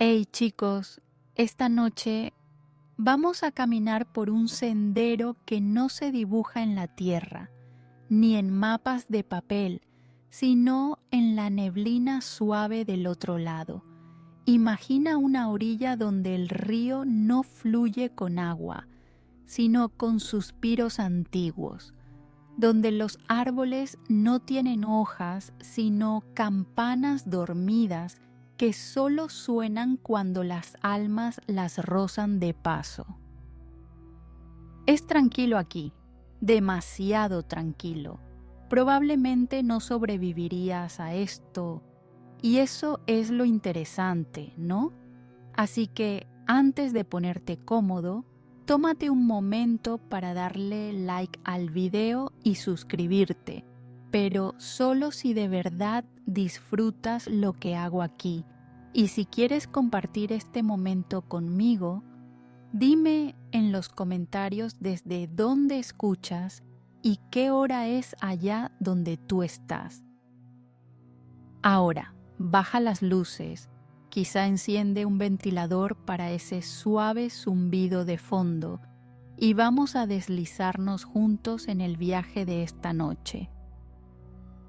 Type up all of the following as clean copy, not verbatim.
Hey chicos, esta noche vamos a caminar por un sendero que no se dibuja en la tierra, ni en mapas de papel, sino en la neblina suave del otro lado. Imagina una orilla donde el río no fluye con agua, sino con suspiros antiguos, donde los árboles no tienen hojas, sino campanas dormidas que solo suenan cuando las almas las rozan de paso. Es tranquilo aquí, demasiado tranquilo. Probablemente no sobrevivirías a esto, y eso es lo interesante, ¿no? Así que antes de ponerte cómodo, tómate un momento para darle like al video y suscribirte, pero solo si de verdad disfrutas lo que hago aquí. Y si quieres compartir este momento conmigo, dime en los comentarios desde dónde escuchas y qué hora es allá donde tú estás. Ahora, baja las luces. Quizá enciende un ventilador para ese suave zumbido de fondo y vamos a deslizarnos juntos en el viaje de esta noche.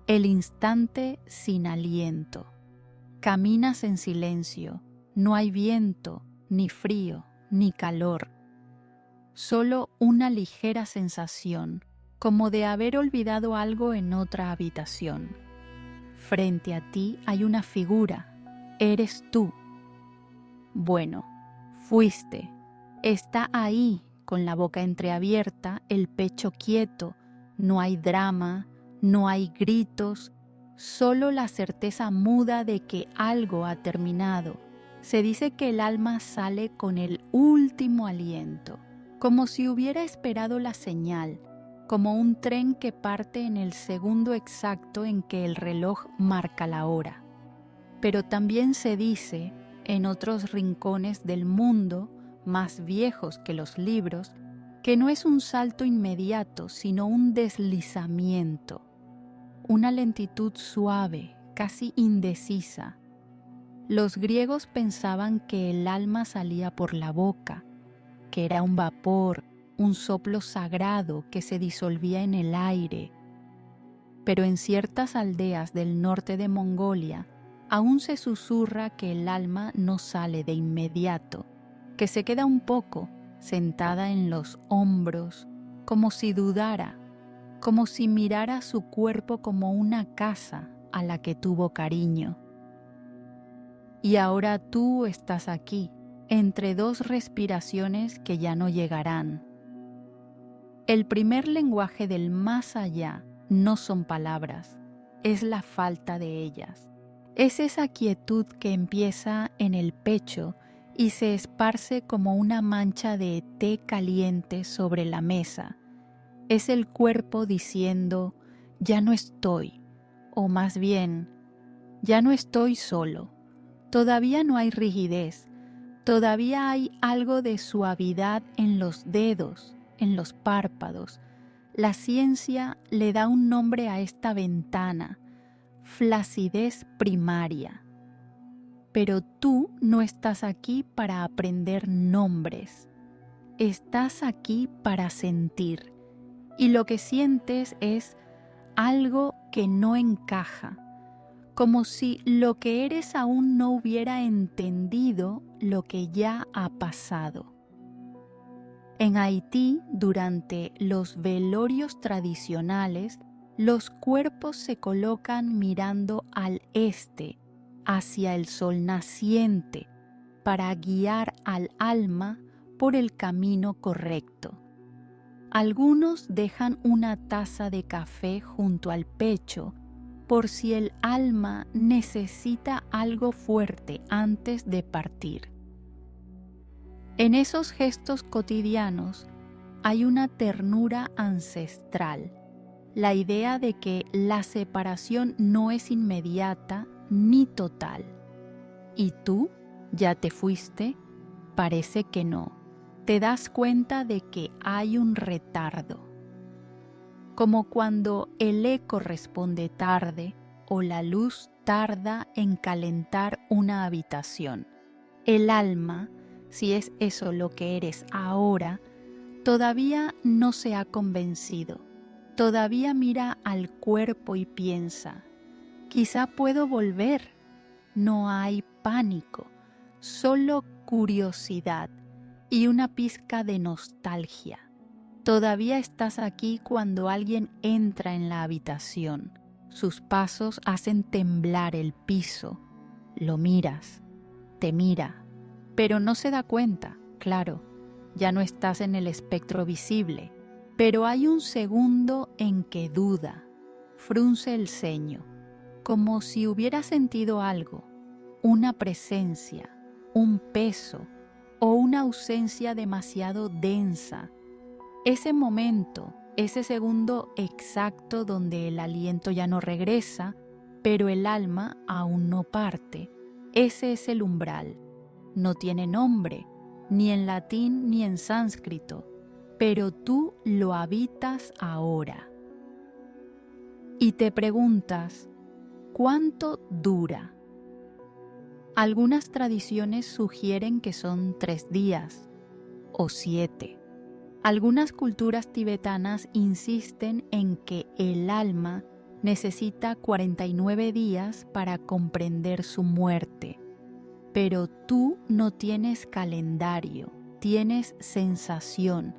El instante sin aliento. Caminas en silencio, no hay viento, ni frío, ni calor. Solo una ligera sensación, como de haber olvidado algo en otra habitación. Frente a ti hay una figura. Eres tú. Bueno, fuiste. Está ahí, con la boca entreabierta, el pecho quieto. No hay drama, no hay gritos, solo la certeza muda de que algo ha terminado. Se dice que el alma sale con el último aliento, como si hubiera esperado la señal, como un tren que parte en el segundo exacto en que el reloj marca la hora. Pero también se dice, en otros rincones del mundo, más viejos que los libros, que no es un salto inmediato, sino un deslizamiento, una lentitud suave, casi indecisa. Los griegos pensaban que el alma salía por la boca, que era un vapor, un soplo sagrado que se disolvía en el aire. Pero en ciertas aldeas del norte de Mongolia, aún se susurra que el alma no sale de inmediato, que se queda un poco sentada en los hombros, como si dudara, como si mirara su cuerpo como una casa a la que tuvo cariño. Y ahora tú estás aquí, entre dos respiraciones que ya no llegarán. El primer lenguaje del más allá no son palabras, es la falta de ellas. Es esa quietud que empieza en el pecho y se esparce como una mancha de té caliente sobre la mesa. Es el cuerpo diciendo, ya no estoy, o más bien, ya no estoy solo. Todavía no hay rigidez, todavía hay algo de suavidad en los dedos, en los párpados. La ciencia le da un nombre a esta ventana, flacidez primaria. Pero tú no estás aquí para aprender nombres, estás aquí para sentir, y lo que sientes es algo que no encaja, como si lo que eres aún no hubiera entendido lo que ya ha pasado. En Haití, durante los velorios tradicionales, los cuerpos se colocan mirando al este, hacia el sol naciente, para guiar al alma por el camino correcto. Algunos dejan una taza de café junto al pecho por si el alma necesita algo fuerte antes de partir. En esos gestos cotidianos hay una ternura ancestral, la idea de que la separación no es inmediata ni total. ¿Y tú? ¿Ya te fuiste? Parece que no. Te das cuenta de que hay un retardo. Como cuando el eco responde tarde o la luz tarda en calentar una habitación. El alma, si es eso lo que eres ahora, todavía no se ha convencido. Todavía mira al cuerpo y piensa, quizá puedo volver. No hay pánico, solo curiosidad y una pizca de nostalgia. Todavía estás aquí cuando alguien entra en la habitación. Sus pasos hacen temblar el piso. Lo miras, te mira, pero no se da cuenta, claro. Ya no estás en el espectro visible, pero hay un segundo en que duda, frunce el ceño, como si hubiera sentido algo, una presencia, un peso o una ausencia demasiado densa. Ese momento, ese segundo exacto donde el aliento ya no regresa, pero el alma aún no parte, ese es el umbral. No tiene nombre, ni en latín ni en sánscrito, pero tú lo habitas ahora. Y te preguntas, ¿cuánto dura? Algunas tradiciones sugieren que son 3 días o 7. Algunas culturas tibetanas insisten en que el alma necesita 49 días para comprender su muerte. Pero tú no tienes calendario, tienes sensación,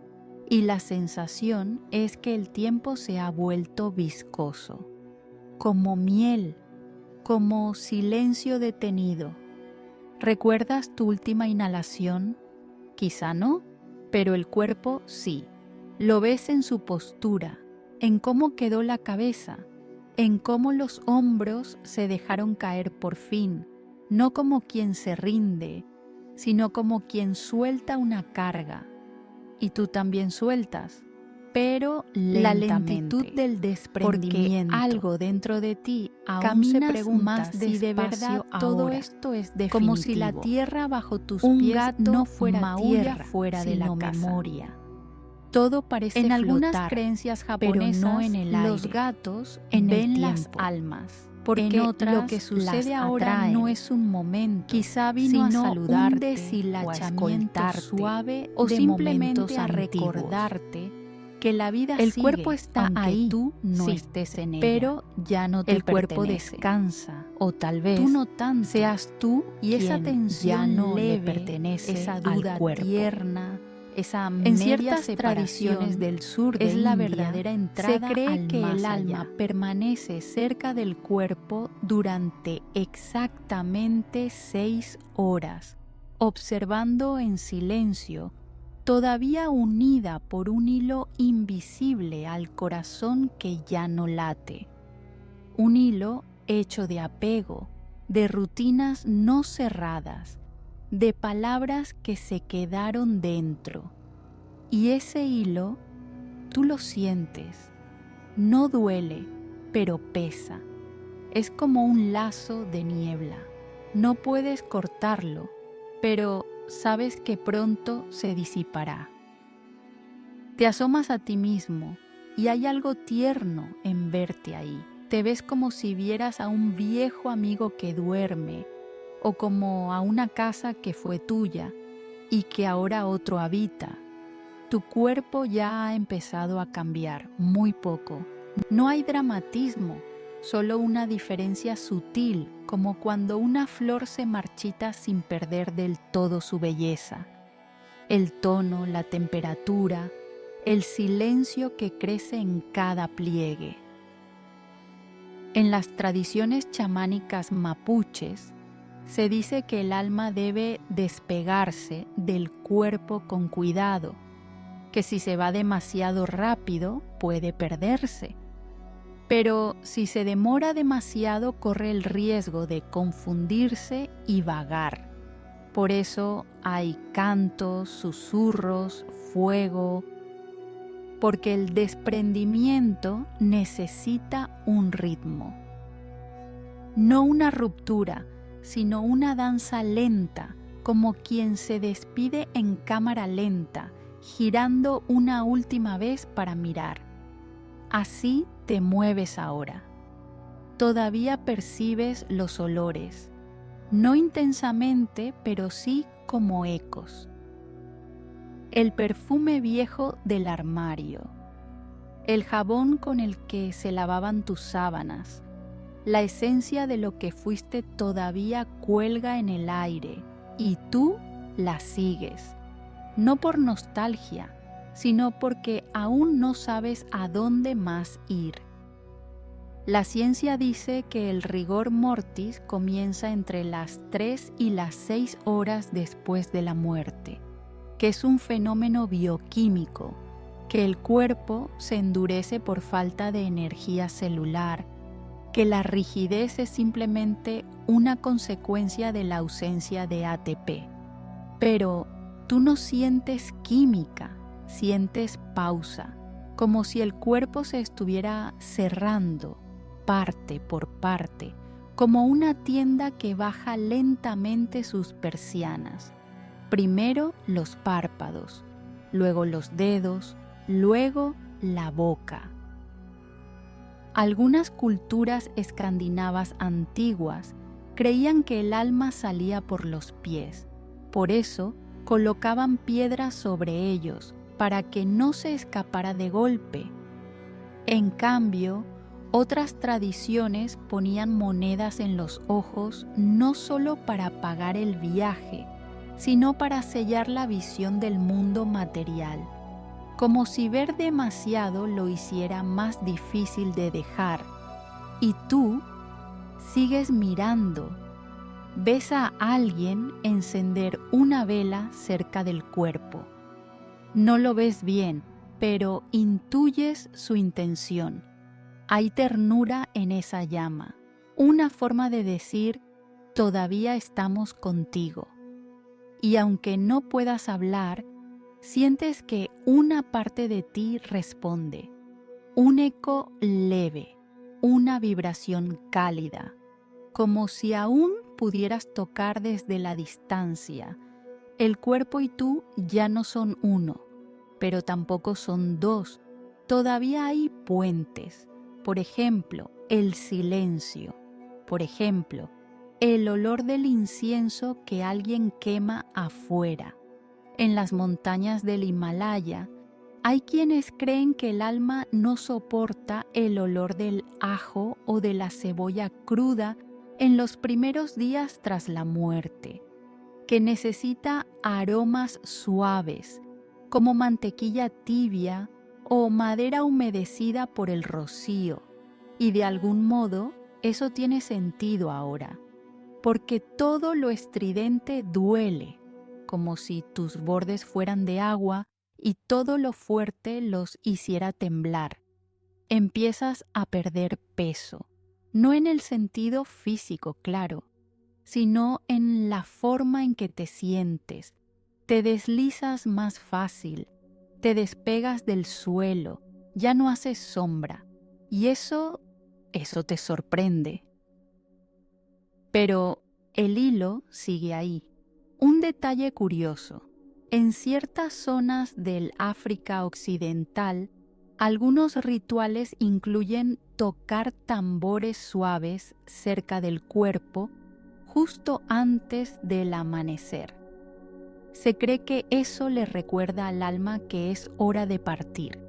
y la sensación es que el tiempo se ha vuelto viscoso, como miel, como silencio detenido. ¿Recuerdas tu última inhalación? Quizá no, pero el cuerpo sí. Lo ves en su postura, en cómo quedó la cabeza, en cómo los hombros se dejaron caer por fin, no como quien se rinde, sino como quien suelta una carga. Y tú también sueltas, pero lentamente, la lentitud del desprendimiento, porque algo dentro de ti aún se pregunta más si de verdad todo esto es definitivo, como si la tierra bajo tus pies no fuera tierra, fuera de la memoria. Todo parece en algunas creencias japonesas, pero no en el aire. Los gatos ven las almas. Porque en otras, lo que sucede ahora no es un momento, quizá vino a saludarte, un deshilachamiento suave o simplemente a recordarte que la vida sigue, el cuerpo está ahí, tú no estés en ella, pero ya no te pertenece. El cuerpo descansa, o tal vez tú no tanto, seas tú y esa tensión ya no leve, le pertenece, esa duda al cuerpo. Tierna, esa en ciertas tradiciones del sur de es la India, verdadera entrada. Se cree que el alma permanece cerca del cuerpo durante exactamente 6 horas, observando en silencio, todavía unida por un hilo invisible al corazón que ya no late. Un hilo hecho de apego, de rutinas no cerradas, de palabras que se quedaron dentro. Y ese hilo, tú lo sientes, no duele, pero pesa. Es como un lazo de niebla. No puedes cortarlo, pero sabes que pronto se disipará. Te asomas a ti mismo y hay algo tierno en verte ahí. Te ves como si vieras a un viejo amigo que duerme, o como a una casa que fue tuya y que ahora otro habita. Tu cuerpo ya ha empezado a cambiar, muy poco. No hay dramatismo, solo una diferencia sutil, como cuando una flor se marchita sin perder del todo su belleza. El tono, la temperatura, el silencio que crece en cada pliegue. En las tradiciones chamánicas mapuches, se dice que el alma debe despegarse del cuerpo con cuidado, que si se va demasiado rápido puede perderse. Pero si se demora demasiado corre el riesgo de confundirse y vagar. Por eso hay cantos, susurros, fuego, porque el desprendimiento necesita un ritmo. No una ruptura, sino una danza lenta, como quien se despide en cámara lenta, girando una última vez para mirar. Así te mueves ahora. Todavía percibes los olores. no intensamente, pero sí como ecos. El perfume viejo del armario, el jabón con el que se lavaban tus sábanas, la esencia de lo que fuiste todavía cuelga en el aire y tú la sigues, no por nostalgia, sino porque aún no sabes a dónde más ir. La ciencia dice que el rigor mortis comienza entre las 3 y las 6 horas después de la muerte, que es un fenómeno bioquímico, que el cuerpo se endurece por falta de energía celular, que la rigidez es simplemente una consecuencia de la ausencia de ATP. Pero tú no sientes química, sientes pausa, como si el cuerpo se estuviera cerrando parte por parte, como una tienda que baja lentamente sus persianas. Primero los párpados, luego los dedos, luego la boca. Algunas culturas escandinavas antiguas creían que el alma salía por los pies. Por eso colocaban piedras sobre ellos para que no se escapara de golpe. En cambio, otras tradiciones ponían monedas en los ojos no solo para pagar el viaje, sino para sellar la visión del mundo material, como si ver demasiado lo hiciera más difícil de dejar. Y tú sigues mirando. Ves a alguien encender una vela cerca del cuerpo. No lo ves bien, pero intuyes su intención. Hay ternura en esa llama, una forma de decir, todavía estamos contigo. Y aunque no puedas hablar, sientes que una parte de ti responde, un eco leve, una vibración cálida, como si aún pudieras tocar desde la distancia. El cuerpo y tú ya no son uno, pero tampoco son dos. Todavía hay puentes. Por ejemplo, el silencio. Por ejemplo, el olor del incienso que alguien quema afuera. En las montañas del Himalaya, hay quienes creen que el alma no soporta el olor del ajo o de la cebolla cruda en los primeros días tras la muerte, que necesita aromas suaves, como mantequilla tibia o madera humedecida por el rocío, y de algún modo eso tiene sentido ahora, porque todo lo estridente duele, como si tus bordes fueran de agua y todo lo fuerte los hiciera temblar. Empiezas a perder peso, no en el sentido físico, claro, sino en la forma en que te sientes. Te deslizas más fácil, te despegas del suelo, ya no haces sombra, y eso te sorprende. Pero el hilo sigue ahí. Un detalle curioso. En ciertas zonas del África Occidental, algunos rituales incluyen tocar tambores suaves cerca del cuerpo justo antes del amanecer. Se cree que eso le recuerda al alma que es hora de partir,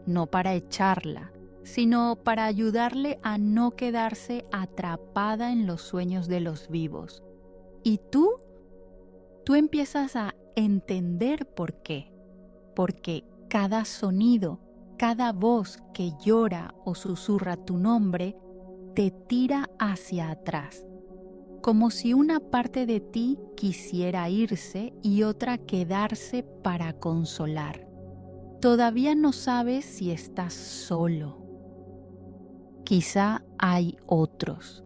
no para echarla, sino para ayudarle a no quedarse atrapada en los sueños de los vivos. Y tú empiezas a entender por qué. Porque cada sonido, cada voz que llora o susurra tu nombre, te tira hacia atrás, como si una parte de ti quisiera irse y otra quedarse para consolar. Todavía no sabes si estás solo. Quizá hay otras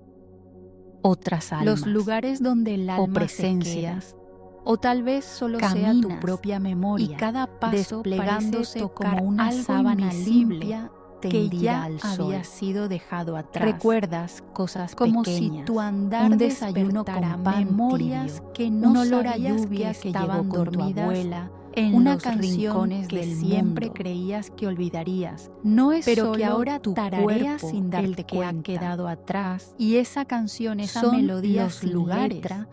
almas, los lugares donde el alma o presencias, o tal vez solo sea tu propia memoria, y cada paso desplegándose como una sábana limpia que ya había sido dejado atrás. Recuerdas cosas como pequeñas, si tu andar un desayuno con pan memorias tibio, que no un olor a lluvia que estaban dormidas, tu abuela, en una los canción rincones que del siempre mundo, creías que olvidarías, no es pero solo que ahora tu tarareas cuerpo sin darte el que cuenta. ha quedado atrás, Y esa canción, esa son melodía los sin lugares, letra,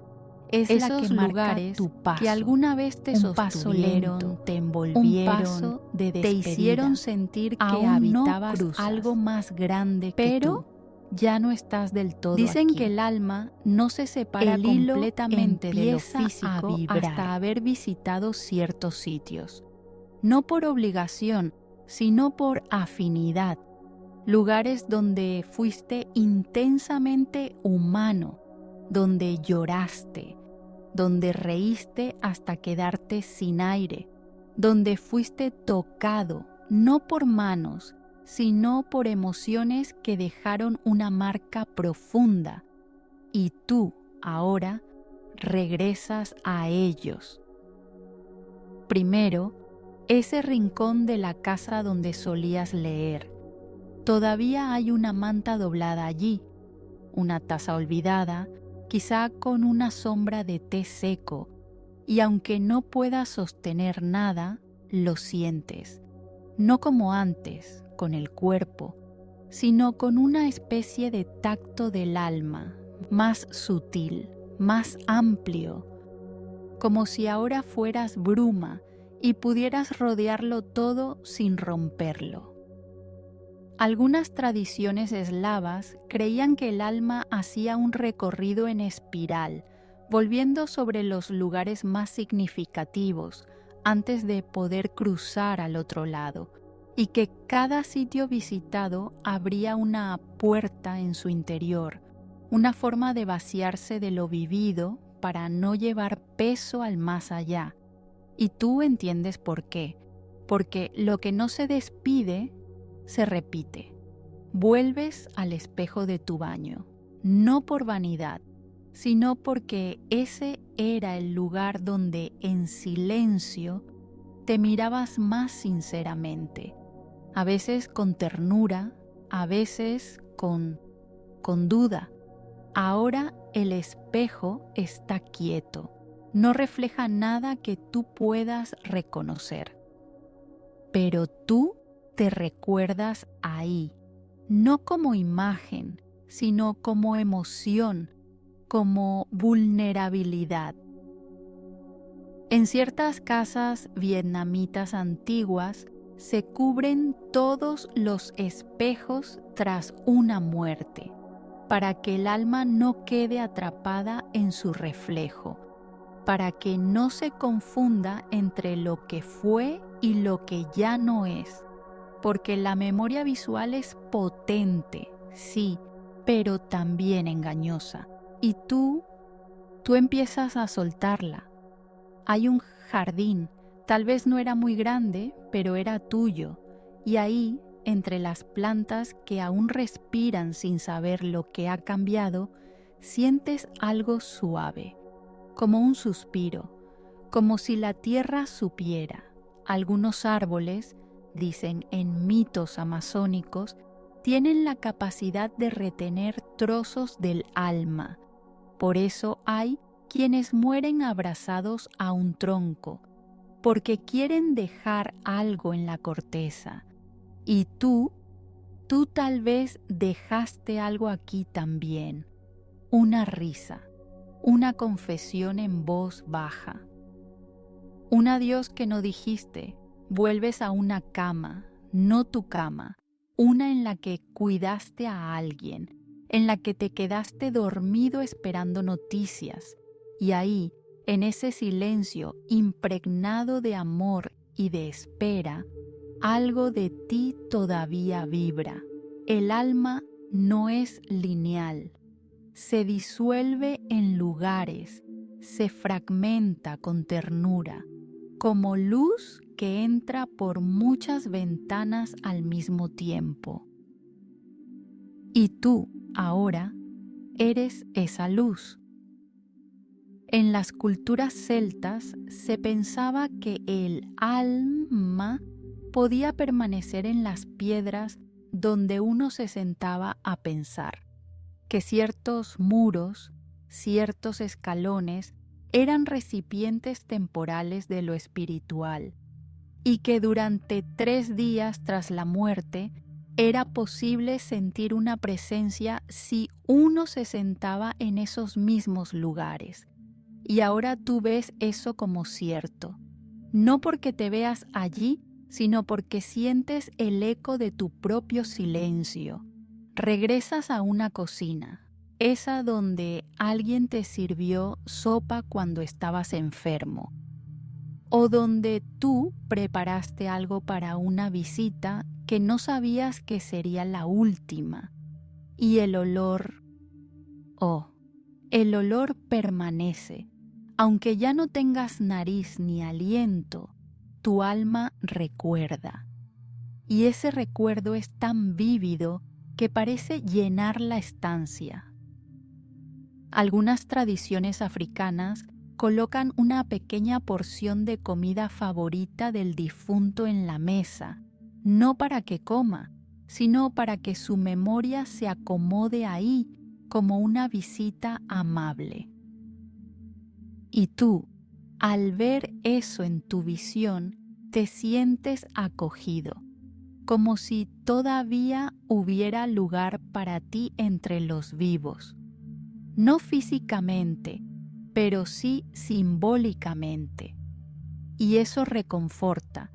es la que esos marca lugares tu paso. que alguna vez te Un paso sostuvieron, lento, te un envolvieron, paso de te despedida. hicieron sentir que Aún no habitabas cruzas, algo más grande que pero tú. Ya no estás del todo dicen aquí. que el alma no se separa El hilo completamente de lo empieza a físico vibrar. hasta haber visitado ciertos sitios. No por obligación, sino por afinidad. Lugares donde fuiste intensamente humano, donde lloraste, donde reíste hasta quedarte sin aire, donde fuiste tocado, no por manos, sino por emociones que dejaron una marca profunda, y tú, ahora, regresas a ellos. Primero, ese rincón de la casa donde solías leer. Todavía hay una manta doblada allí, una taza olvidada, quizá con una sombra de té seco, y aunque no puedas sostener nada, lo sientes, no como antes, con el cuerpo, sino con una especie de tacto del alma, más sutil, más amplio, como si ahora fueras bruma y pudieras rodearlo todo sin romperlo. Algunas tradiciones eslavas creían que el alma hacía un recorrido en espiral, volviendo sobre los lugares más significativos antes de poder cruzar al otro lado, y que cada sitio visitado abría una puerta en su interior, una forma de vaciarse de lo vivido para no llevar peso al más allá. Y tú entiendes por qué, porque lo que no se despide se repite. Vuelves al espejo de tu baño, no por vanidad, sino porque ese era el lugar donde en silencio te mirabas más sinceramente, a veces con ternura, a veces con duda. Ahora el espejo está quieto, no refleja nada que tú puedas reconocer, pero tú te recuerdas ahí, no como imagen, sino como emoción, como vulnerabilidad. En ciertas casas vietnamitas antiguas se cubren todos los espejos tras una muerte, para que el alma no quede atrapada en su reflejo, para que no se confunda entre lo que fue y lo que ya no es. Porque la memoria visual es potente, sí, pero también engañosa. Y tú empiezas a soltarla. Hay un jardín, tal vez no era muy grande, pero era tuyo. Y ahí, entre las plantas que aún respiran sin saber lo que ha cambiado, sientes algo suave, como un suspiro, como si la tierra supiera. Algunos árboles, dicen en mitos amazónicos, tienen la capacidad de retener trozos del alma. Por eso hay quienes mueren abrazados a un tronco, porque quieren dejar algo en la corteza. Y tú tal vez dejaste algo aquí también, una risa, una confesión en voz baja, un adiós que no dijiste. Vuelves a una cama, no tu cama, una en la que cuidaste a alguien, en la que te quedaste dormido esperando noticias, y ahí, en ese silencio impregnado de amor y de espera, algo de ti todavía vibra. El alma no es lineal, se disuelve en lugares, se fragmenta con ternura, como luz que entra por muchas ventanas al mismo tiempo. Y tú, ahora, eres esa luz. En las culturas celtas se pensaba que el alma podía permanecer en las piedras donde uno se sentaba a pensar, que ciertos muros, ciertos escalones eran recipientes temporales de lo espiritual y que durante 3 días tras la muerte era posible sentir una presencia si uno se sentaba en esos mismos lugares. Y ahora tú ves eso como cierto, no porque te veas allí, sino porque sientes el eco de tu propio silencio. Regresas a una cocina, esa donde alguien te sirvió sopa cuando estabas enfermo, o donde tú preparaste algo para una visita que no sabías que sería la última, y el olor permanece. Aunque ya no tengas nariz ni aliento, tu alma recuerda. Y ese recuerdo es tan vívido que parece llenar la estancia. Algunas tradiciones africanas colocan una pequeña porción de comida favorita del difunto en la mesa, no para que coma, sino para que su memoria se acomode ahí como una visita amable. Y tú, al ver eso en tu visión, te sientes acogido, como si todavía hubiera lugar para ti entre los vivos. No físicamente, pero sí simbólicamente. Y eso reconforta.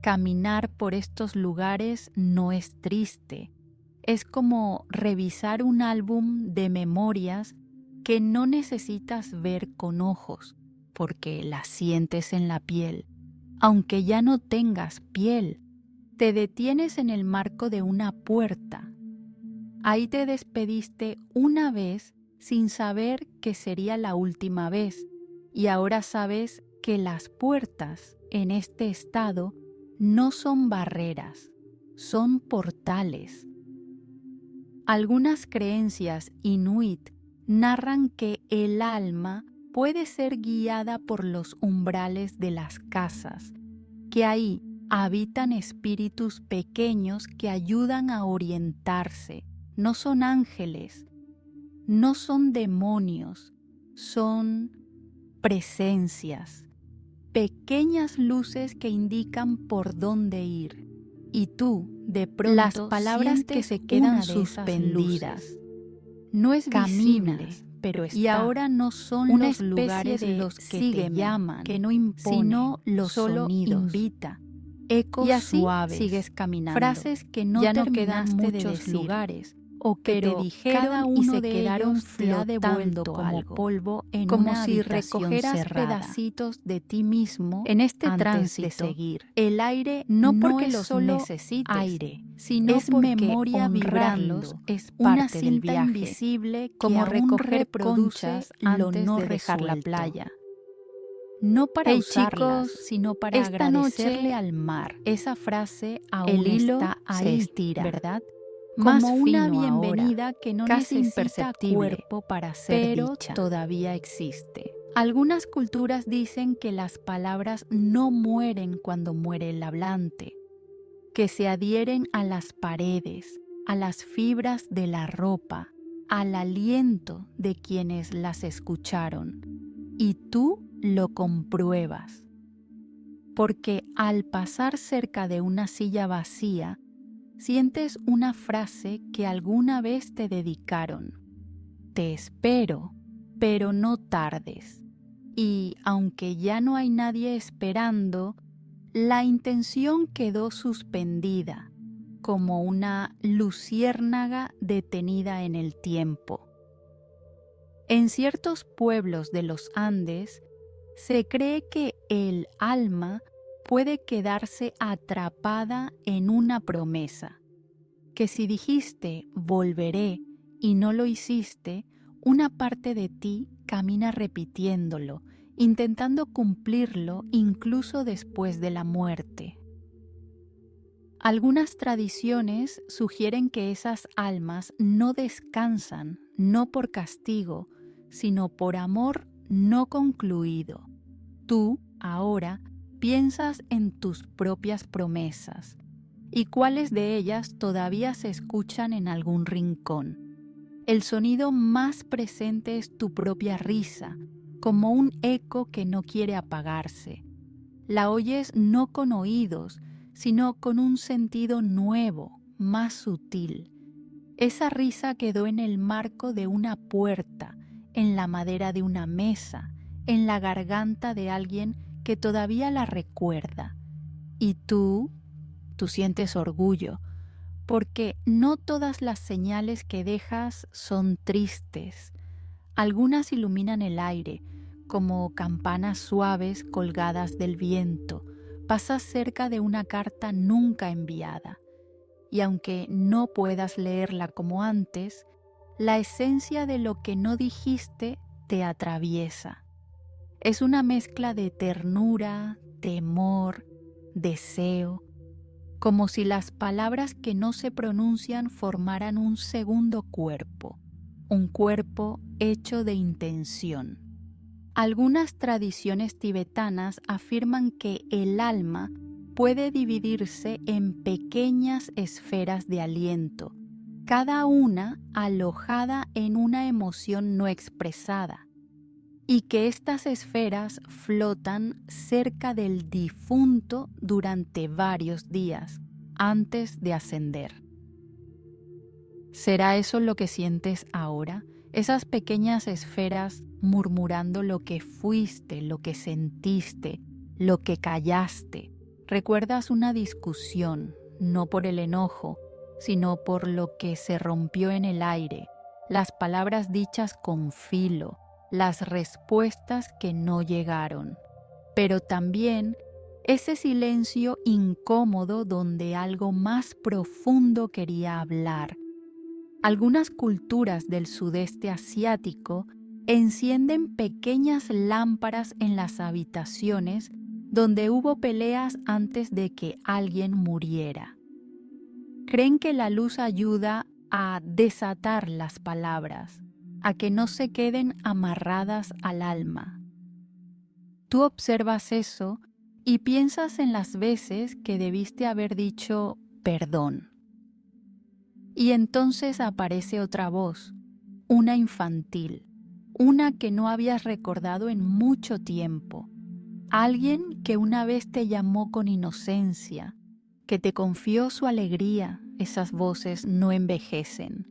Caminar por estos lugares no es triste. Es como revisar un álbum de memorias que no necesitas ver con ojos, porque las sientes en la piel. Aunque ya no tengas piel, te detienes en el marco de una puerta. Ahí te despediste una vez sin saber que sería la última vez, y ahora sabes que las puertas en este estado no son barreras, son portales. Algunas creencias inuit narran que el alma puede ser guiada por los umbrales de las casas, que ahí habitan espíritus pequeños que ayudan a orientarse. No son ángeles, no son demonios, son presencias, pequeñas luces que indican por dónde ir. Y tú, de pronto, las palabras que se quedan suspendidas. No es visible, pero está. Y ahora no son una los lugares de los que te llaman, que no impone, sino los solo sonidos. Invita. Ecos y así suaves, sigues caminando. Frases que no ya terminaste no de decir, lugares, o que te dijeron cada uno y se de quedaron flotando como polvo en como una si recogeras cerrada. Pedacitos de ti mismo en este tránsito de seguir. El aire no porque los solo necesites aire, sino es memoria vibrando, es parte una cinta del viaje, invisible como recoger conchas lo no de dejar la playa. No para usarlas, chicos, sino para esta agradecerle noche, al mar. Esa frase aún el hilo está ahí, se estira, ¿verdad? Más como una bienvenida ahora, que no casi necesita cuerpo para ser pero dicha. Todavía existe. Algunas culturas dicen que las palabras no mueren cuando muere el hablante, que se adhieren a las paredes, a las fibras de la ropa, al aliento de quienes las escucharon. Y tú lo compruebas, porque al pasar cerca de una silla vacía, sientes una frase que alguna vez te dedicaron. Te espero, pero no tardes. Y aunque ya no hay nadie esperando, la intención quedó suspendida, como una luciérnaga detenida en el tiempo. En ciertos pueblos de los Andes, se cree que el alma puede quedarse atrapada en una promesa, que si dijiste volveré y no lo hiciste, una parte de ti camina repitiéndolo, intentando cumplirlo incluso después de la muerte. Algunas tradiciones sugieren que esas almas no descansan, no por castigo, sino por amor no concluido. Tú, ahora, piensas en tus propias promesas y cuáles de ellas todavía se escuchan en algún rincón. El sonido más presente es tu propia risa, como un eco que no quiere apagarse. La oyes no con oídos, sino con un sentido nuevo, más sutil. Esa risa quedó en el marco de una puerta, en la madera de una mesa, en la garganta de alguien que todavía la recuerda. Y tú sientes orgullo, porque no todas las señales que dejas son tristes. Algunas iluminan el aire, como campanas suaves colgadas del viento. Pasas cerca de una carta nunca enviada, y aunque no puedas leerla como antes, la esencia de lo que no dijiste te atraviesa. Es una mezcla de ternura, temor, deseo, como si las palabras que no se pronuncian formaran un segundo cuerpo, un cuerpo hecho de intención. Algunas tradiciones tibetanas afirman que el alma puede dividirse en pequeñas esferas de aliento, cada una alojada en una emoción no expresada, y que estas esferas flotan cerca del difunto durante varios días antes de ascender. ¿Será eso lo que sientes ahora? Esas pequeñas esferas murmurando lo que fuiste, lo que sentiste, lo que callaste. Recuerdas una discusión, no por el enojo, sino por lo que se rompió en el aire, las palabras dichas con filo, las respuestas que no llegaron, pero también ese silencio incómodo donde algo más profundo quería hablar. Algunas culturas del sudeste asiático encienden pequeñas lámparas en las habitaciones donde hubo peleas antes de que alguien muriera. Creen que la luz ayuda a desatar las palabras, a que no se queden amarradas al alma. Tú observas eso y piensas en las veces que debiste haber dicho perdón. Y entonces aparece otra voz, una infantil, una que no habías recordado en mucho tiempo, alguien que una vez te llamó con inocencia, que te confió su alegría. Esas voces no envejecen,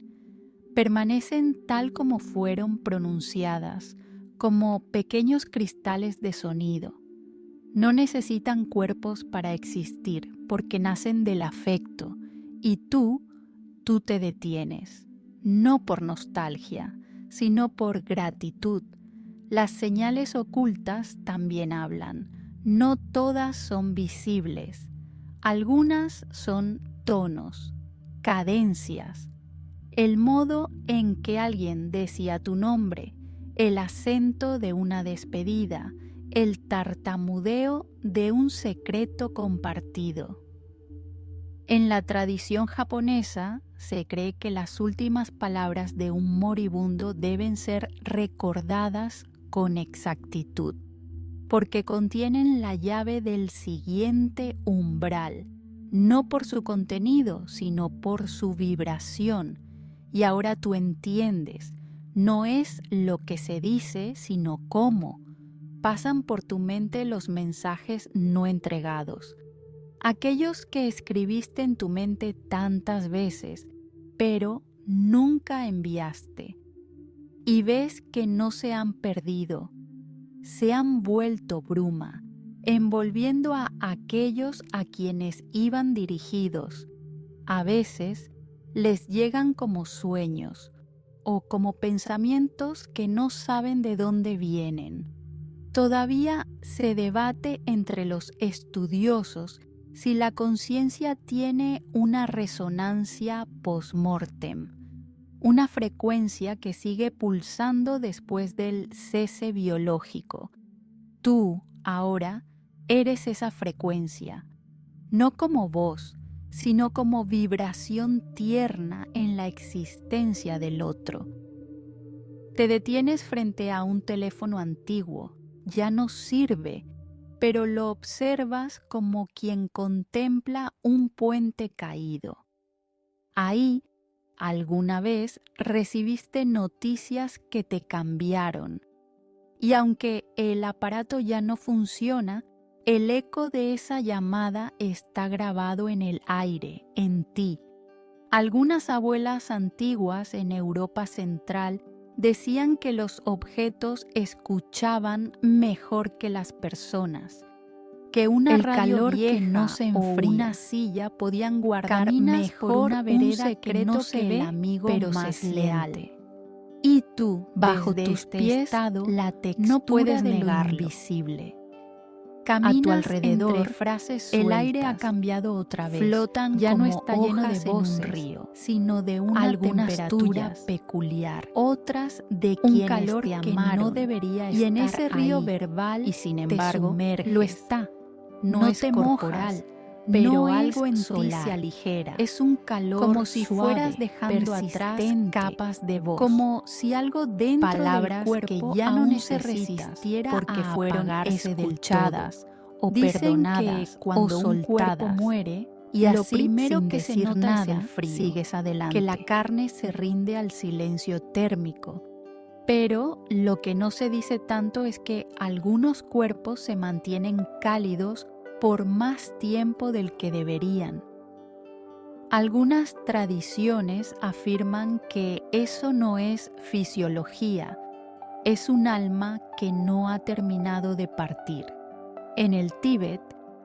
permanecen tal como fueron pronunciadas, como pequeños cristales de sonido. No necesitan cuerpos para existir porque nacen del afecto, y tú te detienes, no por nostalgia, sino por gratitud. Las señales ocultas también hablan. No todas son visibles. Algunas son tonos, cadencias, el modo en que alguien decía tu nombre, el acento de una despedida, el tartamudeo de un secreto compartido. En la tradición japonesa se cree que las últimas palabras de un moribundo deben ser recordadas con exactitud, porque contienen la llave del siguiente umbral, no por su contenido, sino por su vibración. Y ahora tú entiendes, no es lo que se dice, sino cómo. Pasan por tu mente los mensajes no entregados, aquellos que escribiste en tu mente tantas veces, pero nunca enviaste. Y ves que no se han perdido, se han vuelto bruma, envolviendo a aquellos a quienes iban dirigidos. A veces les llegan como sueños o como pensamientos que no saben de dónde vienen. Todavía se debate entre los estudiosos si la conciencia tiene una resonancia post-mortem, una frecuencia que sigue pulsando después del cese biológico. Tú, ahora, eres esa frecuencia, no como voz, sino como vibración tierna en la existencia del otro. Te detienes frente a un teléfono antiguo, ya no sirve, pero lo observas como quien contempla un puente caído. Ahí, alguna vez recibiste noticias que te cambiaron, Y aunque el aparato ya no funciona, el eco de esa llamada está grabado en el aire, en ti. Algunas abuelas antiguas en Europa Central decían que los objetos escuchaban mejor que las personas, que una radio calor vieja que no se o enfría. una silla podían guardar Caminas mejor por una vereda un que secreto no se que el ve, amigo pero más se leal. siente. Y tú, Bajo desde tus este pies, estado, la no textura puedes de lo negarlo. invisible. Caminas A tu alrededor, entre frases el sueltas. aire ha cambiado otra vez. Flotan Ya no como está lleno de hojas en voces, un río, sino de una algunas temperatura tuyas, peculiar. Otras de un quienes calor te que amaron. no debería Y en estar ese río ahí. verbal, Y sin te embargo, sumerges. lo está. No No es te corporal, mojas, pero no algo es en ti solar. se aligera. Es un calor Como si suave, fueras dejando atrás persistente, capas de voz. como si algo dentro palabras del cuerpo que ya no aún se necesitas resistiera porque a fueron apagarse escuchadas o Dicen perdonadas que cuando o un cuerpo soltadas. muere, Y lo así, primero sin que se decir nota es el nada, frío, sigues adelante. que la carne se rinde al silencio térmico. Pero lo que no se dice tanto es que algunos cuerpos se mantienen cálidos por más tiempo del que deberían. Algunas tradiciones afirman que eso no es fisiología, es un alma que no ha terminado de partir. En el Tíbet,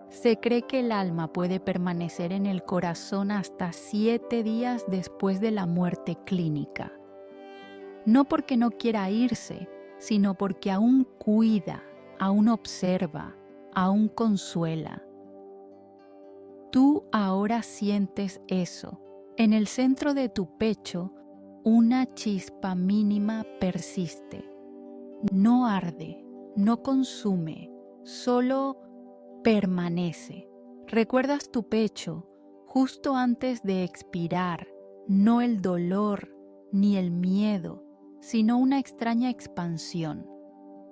se cree que el alma puede permanecer en el corazón hasta 7 días después de la muerte clínica. No porque no quiera irse, sino porque aún cuida, aún observa, aún consuela. Tú ahora sientes eso. En el centro de tu pecho, una chispa mínima persiste. No arde, no consume, solo permanece. Recuerdas tu pecho justo antes de expirar, no el dolor ni el miedo, sino una extraña expansión,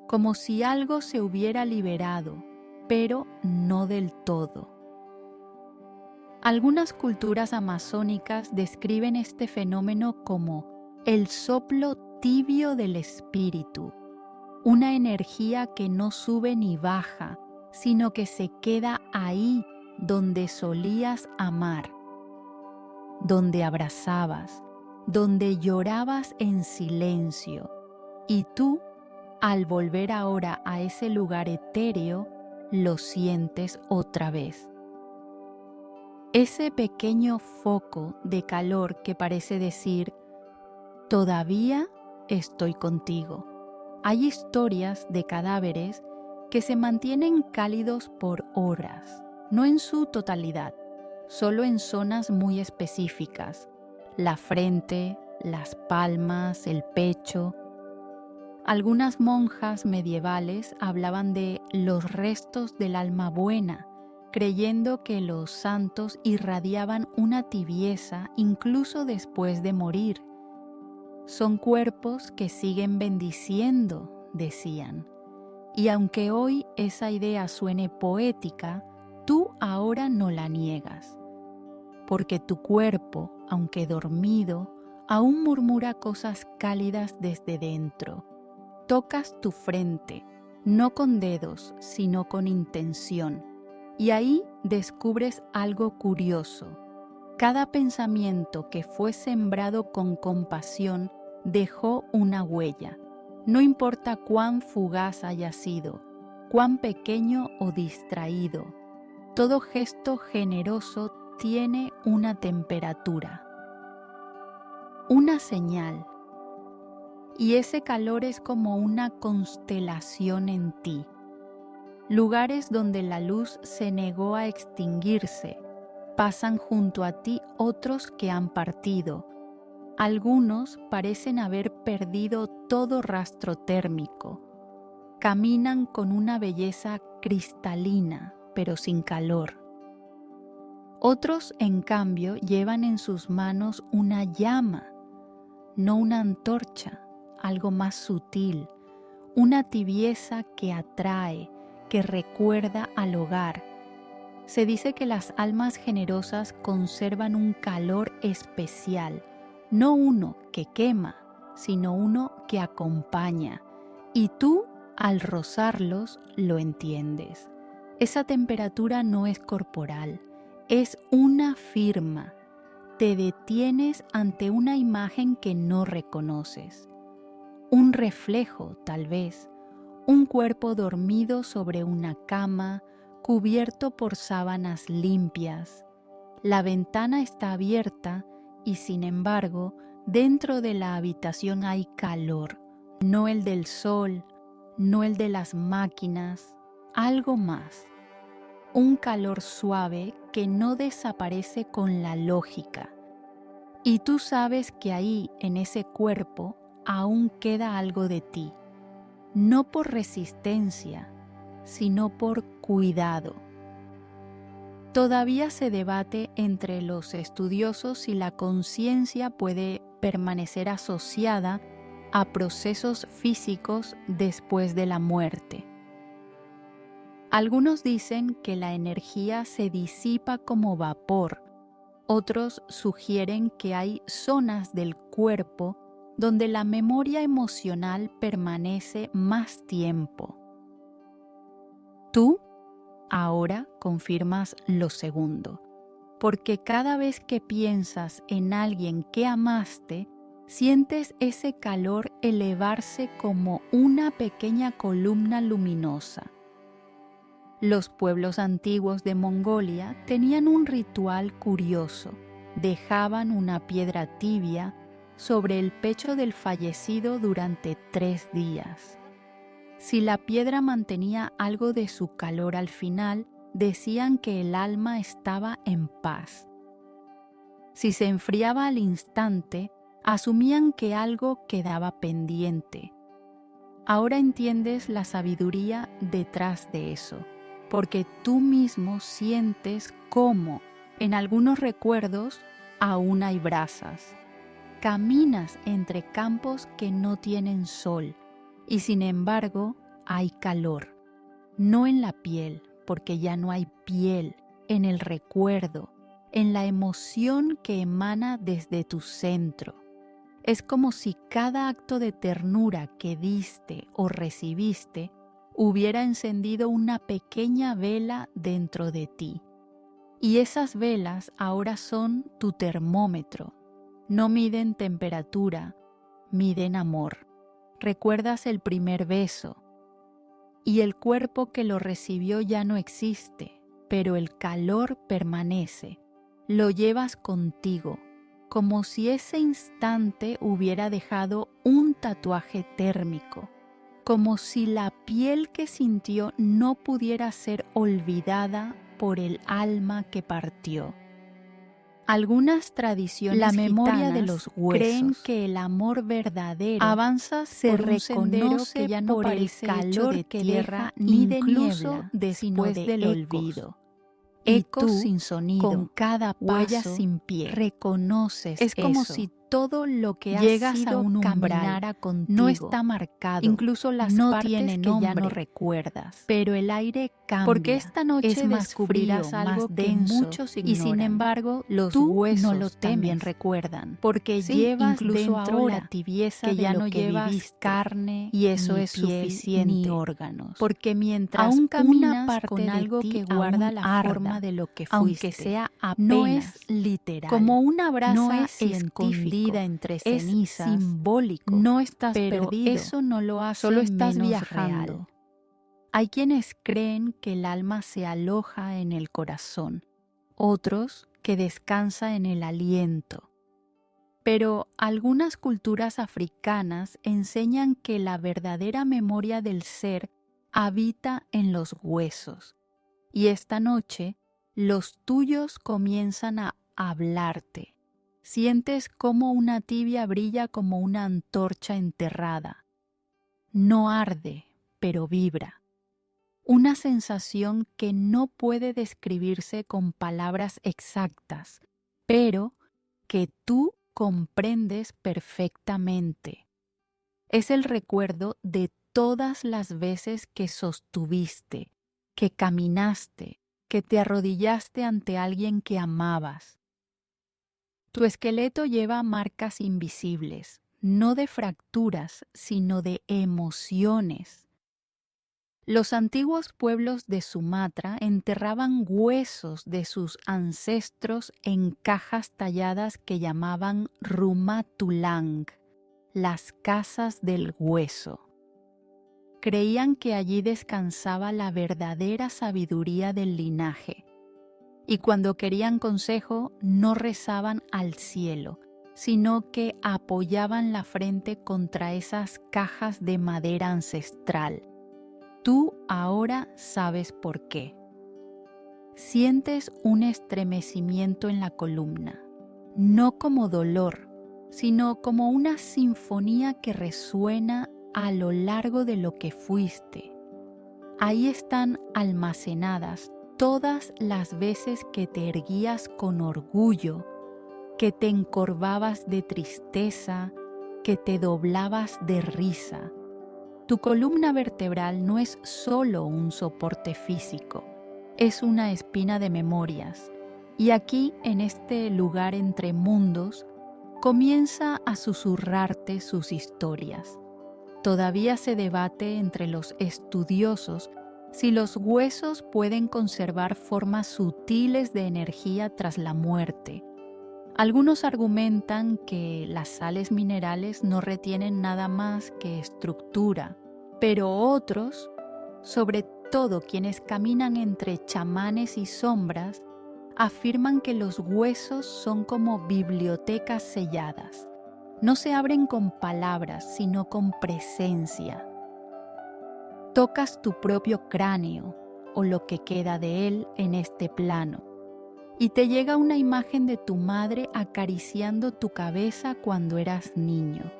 como si algo se hubiera liberado, pero no del todo. Algunas culturas amazónicas describen este fenómeno como el soplo tibio del espíritu, una energía que no sube ni baja, sino que se queda ahí donde solías amar, donde abrazabas, donde llorabas en silencio, y tú, al volver ahora a ese lugar etéreo, lo sientes otra vez. Ese pequeño foco de calor que parece decir, todavía estoy contigo. Hay historias de cadáveres que se mantienen cálidos por horas, no en su totalidad, solo en zonas muy específicas, la frente, las palmas, el pecho. Algunas monjas medievales hablaban de los restos del alma buena, creyendo que los santos irradiaban una tibieza incluso después de morir. Son cuerpos que siguen bendiciendo, decían. Y aunque hoy esa idea suene poética, tú ahora no la niegas, porque tu cuerpo, aunque dormido, aún murmura cosas cálidas desde dentro. Tocas tu frente, no con dedos, sino con intención, y ahí descubres algo curioso. Cada pensamiento que fue sembrado con compasión dejó una huella. No importa cuán fugaz haya sido, cuán pequeño o distraído, todo gesto generoso tiene una temperatura, una señal, y ese calor es como una constelación en ti. Lugares donde la luz se negó a extinguirse, pasan junto a ti otros que han partido. Algunos parecen haber perdido todo rastro térmico. Caminan con una belleza cristalina, pero sin calor. Otros, en cambio, llevan en sus manos una llama, no una antorcha, algo más sutil, una tibieza que atrae, que recuerda al hogar. Se dice que las almas generosas conservan un calor especial, no uno que quema, sino uno que acompaña. Y tú Al rozarlos, lo entiendes. Esa temperatura no es corporal, es una firma. Te detienes ante una imagen que no reconoces. Un reflejo, tal vez. Un cuerpo dormido sobre una cama, cubierto por sábanas limpias. La ventana está abierta y, sin embargo, dentro de la habitación hay calor. No el del sol, no el de las máquinas, algo más. Un calor suave que no desaparece con la lógica. Y tú sabes que ahí, en ese cuerpo, aún queda algo de ti. No por resistencia, sino por cuidado. Todavía se debate entre los estudiosos si la conciencia puede permanecer asociada a procesos físicos después de la muerte. Algunos dicen que la energía se disipa como vapor, otros sugieren que hay zonas del cuerpo donde la memoria emocional permanece más tiempo. Tú ahora confirmas lo segundo, porque cada vez que piensas en alguien que amaste, sientes ese calor elevarse como una pequeña columna luminosa. Los pueblos antiguos de Mongolia tenían un ritual curioso. Dejaban una piedra tibia sobre el pecho del fallecido durante 3 días. Si la piedra mantenía algo de su calor al final, decían que el alma estaba en paz. Si se enfriaba al instante, asumían que algo quedaba pendiente. Ahora entiendes la sabiduría detrás de eso, porque tú mismo sientes cómo, en algunos recuerdos, aún hay brasas. Caminas entre campos que no tienen sol y sin embargo hay calor. No en la piel, porque ya no hay piel, en el recuerdo, en la emoción que emana desde tu centro. Es como si cada acto de ternura que diste o recibiste hubiera encendido una pequeña vela dentro de ti. Y esas velas ahora son tu termómetro. No miden temperatura, miden amor. Recuerdas el primer beso y el cuerpo que lo recibió ya no existe, pero el calor permanece. Lo llevas contigo, como si ese instante hubiera dejado un tatuaje térmico, como si la piel que sintió no pudiera ser olvidada por el alma que partió. Algunas tradiciones La memoria gitanas de los huesos creen que el amor verdadero avanzas se por un sendero reconoce que ya no por el parece hecho calor de que tierra deja ni de incluso niebla, después sino de del ecos. olvido. Y Ecos tú, sin sonido, con cada huellas paso, sin pie, reconoces es como eso. si todo lo que Llegas ha a sido un umbral, caminara contigo no está marcado, incluso las no partes tiene que ya no nombre, recuerdas. pero el aire cambia. Porque esta noche es más descubrirás frío, algo más que denso, muchos y ignoran. sin embargo, Los tú huesos no lo también temes, recuerdan, porque sí, llevas incluso dentro ahora la tibieza que de ya lo no que llevas viviste, carne y eso ni es piel, suficiente, ni órganos. porque mientras Aún una caminas parte con de algo ti que guarda aún la arda, forma de lo que aunque fuiste, sea no apenas, es literal, como una brasa no es escondida entre es cenizas, simbólico, no estás pero perdido, eso no lo hace solo estás menos viajando. real. Hay quienes creen que el alma se aloja en el corazón, otros que descansa en el aliento. Pero algunas culturas africanas enseñan que la verdadera memoria del ser habita en los huesos. Y esta noche los tuyos comienzan a hablarte. Sientes cómo una tibia brilla como una antorcha enterrada. No arde, pero vibra. Una sensación que no puede describirse con palabras exactas, pero que tú comprendes perfectamente. Es el recuerdo de todas las veces que sostuviste, que caminaste, que te arrodillaste ante alguien que amabas. Tu esqueleto lleva marcas invisibles, no de fracturas, sino de emociones. Los antiguos pueblos de Sumatra enterraban huesos de sus ancestros en cajas talladas que llamaban rumah tulang, las casas del hueso. Creían que allí descansaba la verdadera sabiduría del linaje, y cuando querían consejo no rezaban al cielo, sino que apoyaban la frente contra esas cajas de madera ancestral. Tú ahora sabes por qué. Sientes un estremecimiento en la columna, no como dolor, sino como una sinfonía que resuena a lo largo de lo que fuiste. Ahí están almacenadas todas las veces que te erguías con orgullo, que te encorvabas de tristeza, que te doblabas de risa. Tu columna vertebral no es solo un soporte físico, es una espina de memorias. Y aquí, en este lugar entre mundos, comienza a susurrarte sus historias. Todavía se debate entre los estudiosos si los huesos pueden conservar formas sutiles de energía tras la muerte. Algunos argumentan que las sales minerales no retienen nada más que estructura, pero otros, sobre todo quienes caminan entre chamanes y sombras, afirman que los huesos son como bibliotecas selladas. No se abren con palabras, sino con presencia. Tocas tu propio cráneo, o lo que queda de él en este plano, y te llega una imagen de tu madre acariciando tu cabeza cuando eras niño.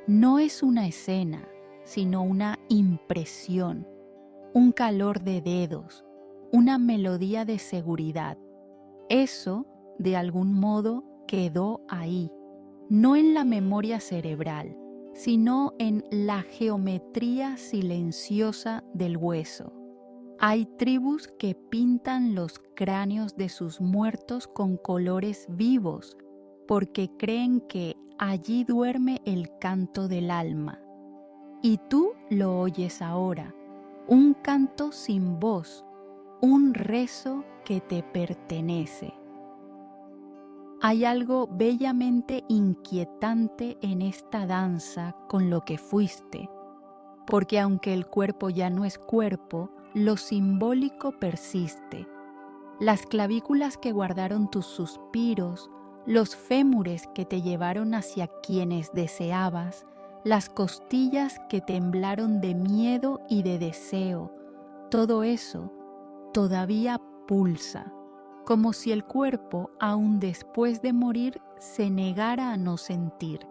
No es una escena, sino una impresión, un calor de dedos, una melodía de seguridad. Eso, de algún modo, quedó ahí, no en la memoria cerebral, sino en la geometría silenciosa del hueso. Hay tribus que pintan los cráneos de sus muertos con colores vivos porque creen que allí duerme el canto del alma. Y tú lo oyes ahora, un canto sin voz, un rezo que te pertenece. Hay algo bellamente inquietante en esta danza con lo que fuiste, porque aunque el cuerpo ya no es cuerpo, lo simbólico persiste. Las clavículas que guardaron tus suspiros, los fémures que te llevaron hacia quienes deseabas, las costillas que temblaron de miedo y de deseo, todo eso todavía pulsa, como si el cuerpo, aún después de morir, se negara a no sentir.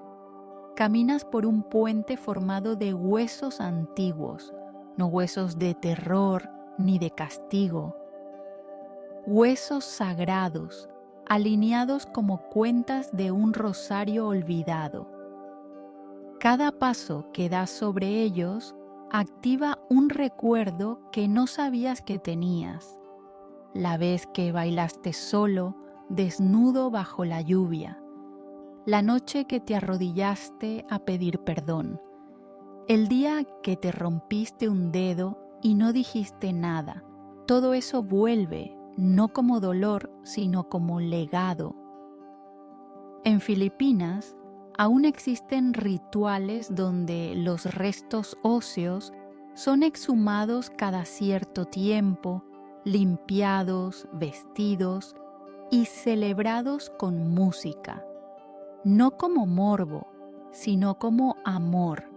Caminas por un puente formado de huesos antiguos, no huesos de terror ni de castigo. Huesos sagrados, alineados como cuentas de un rosario olvidado. Cada paso que das sobre ellos activa un recuerdo que no sabías que tenías. La vez que bailaste solo, desnudo bajo la lluvia. La noche que te arrodillaste a pedir perdón. El día que te rompiste un dedo y no dijiste nada. Todo eso vuelve, no como dolor, sino como legado. En Filipinas, aún existen rituales donde los restos óseos son exhumados cada cierto tiempo, limpiados, vestidos y celebrados con música. No como morbo, sino como amor.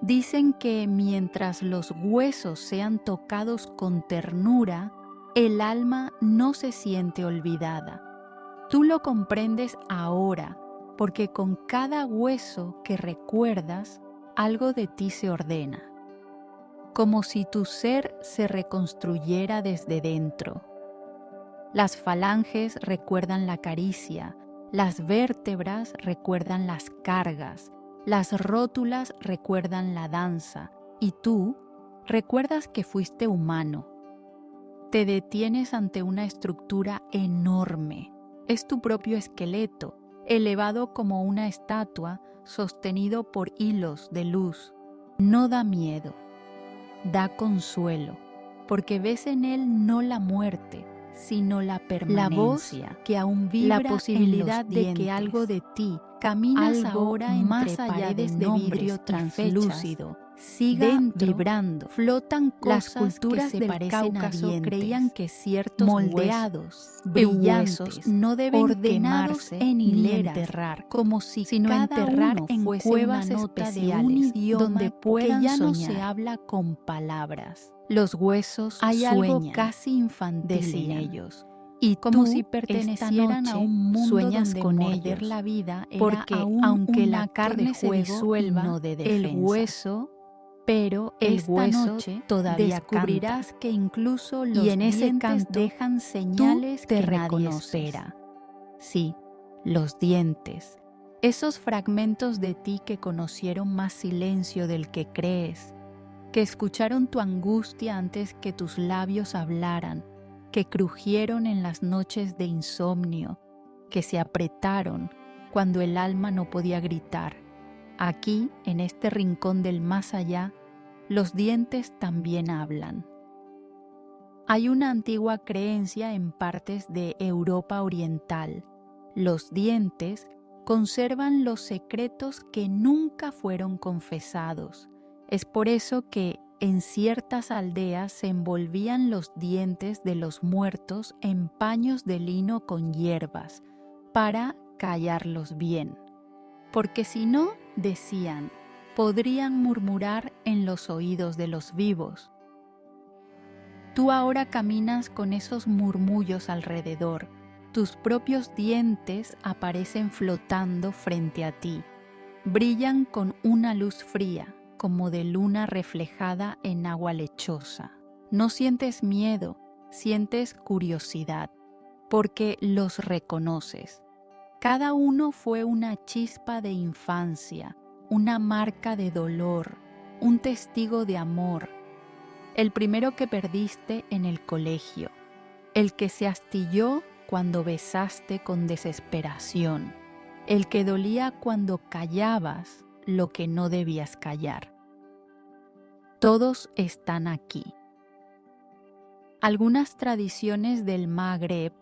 Dicen que mientras los huesos sean tocados con ternura, el alma no se siente olvidada. Tú lo comprendes ahora, porque con cada hueso que recuerdas, algo de ti se ordena, como si tu ser se reconstruyera desde dentro. Las falanges recuerdan la caricia, las vértebras recuerdan las cargas, las rótulas recuerdan la danza, y tú recuerdas que fuiste humano. Te detienes ante una estructura enorme. Es tu propio esqueleto, elevado como una estatua, sostenido por hilos de luz. No da miedo. da consuelo, porque ves en él no la muerte, sino la permanencia, la voz que aún vibra, la posibilidad en los de que algo de ti, caminas algo ahora más entre allá paredes de de vidrio vidrio translúcido, translúcido, siga dentro, vibrando. flotan Las cosas culturas que se del parecen a Cáucaso dientes, creían que ciertos moldeados, huesos brillantes huesos no deben ordenados quemarse en ni hileras, enterrar, como si sino cada enterrar uno en fuese cuevas una nota especiales, de un idioma donde puedan que ya no soñar. se habla con palabras. Los huesos Hay algo sueñan, casi infantil decían, en ellos, y como tú si esta pertenecieran a noche un mundo sueñas donde con morder ellos, la vida era porque aún aunque un la acto carne de se juego disuelva, y no de el defensa. hueso, Pero el esta hueso noche todavía descubrirás canta, que incluso y los en ese dientes canto dejan señales te que nadie reconoces. espera. Sí, los dientes, esos fragmentos de ti que conocieron más silencio del que crees, que escucharon tu angustia antes que tus labios hablaran, que crujieron en las noches de insomnio, que se apretaron cuando el alma no podía gritar. Aquí, en este rincón del más allá, los dientes también hablan. Hay una antigua creencia en partes de Europa Oriental. Los dientes conservan los secretos que nunca fueron confesados. Es por eso que en ciertas aldeas se envolvían los dientes de los muertos en paños de lino con hierbas para callarlos bien. Porque si no, decían, podrían murmurar en los oídos de los vivos. Tú ahora caminas con esos murmullos alrededor. Tus propios dientes aparecen flotando frente a ti. Brillan con una luz fría, como de luna reflejada en agua lechosa. No sientes miedo, sientes curiosidad, porque los reconoces. Cada uno fue una chispa de infancia, una marca de dolor, un testigo de amor. El primero que perdiste en el colegio, el que se astilló cuando besaste con desesperación, el que dolía cuando callabas lo que no debías callar. Todos están aquí. Algunas tradiciones del Magreb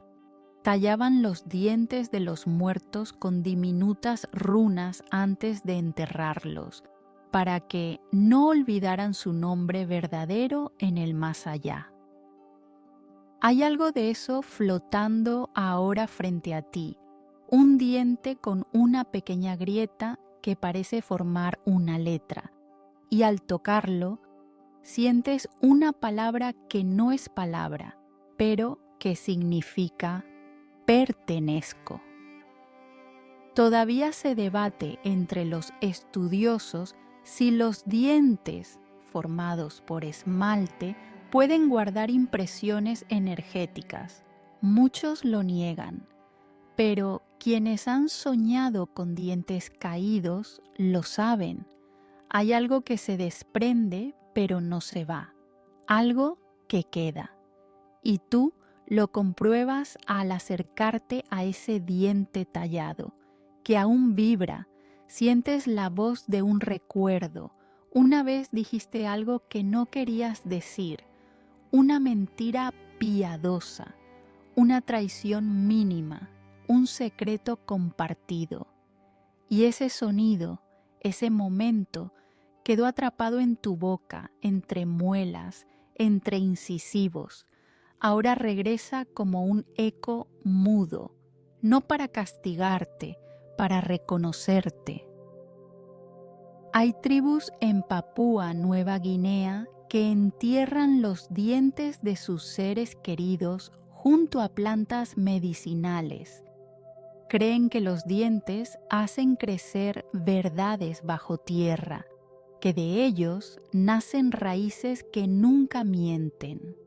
tallaban los dientes de los muertos con diminutas runas antes de enterrarlos, para que no olvidaran su nombre verdadero en el más allá. Hay algo de eso flotando ahora frente a ti, un diente con una pequeña grieta que parece formar una letra, y al tocarlo, sientes una palabra que no es palabra, pero que significa pertenezco. Todavía se debate entre los estudiosos si los dientes, formados por esmalte, pueden guardar impresiones energéticas. Muchos lo niegan, pero quienes han soñado con dientes caídos lo saben. Hay algo que se desprende, pero no se va. Algo que queda. Y tú lo compruebas al acercarte a ese diente tallado, que aún vibra. Sientes la voz de un recuerdo. Una vez dijiste algo que no querías decir, una mentira piadosa, una traición mínima, un secreto compartido. Y ese sonido, ese momento, quedó atrapado en tu boca, entre muelas, entre incisivos. Ahora regresa como un eco mudo, no para castigarte, para reconocerte. Hay tribus en Papúa Nueva Guinea que entierran los dientes de sus seres queridos junto a plantas medicinales. Creen que los dientes hacen crecer verdades bajo tierra, que de ellos nacen raíces que nunca mienten.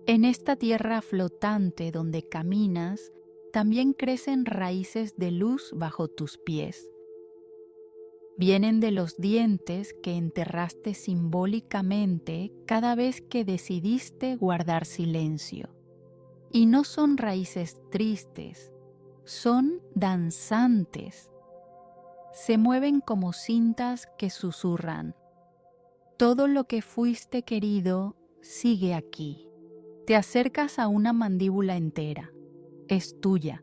En esta tierra flotante donde caminas, también crecen raíces de luz bajo tus pies. Vienen de los dientes que enterraste simbólicamente cada vez que decidiste guardar silencio. Y no son raíces tristes, son danzantes. Se mueven como cintas que susurran. Todo lo que fuiste querido sigue aquí. Te acercas a una mandíbula entera. Es tuya.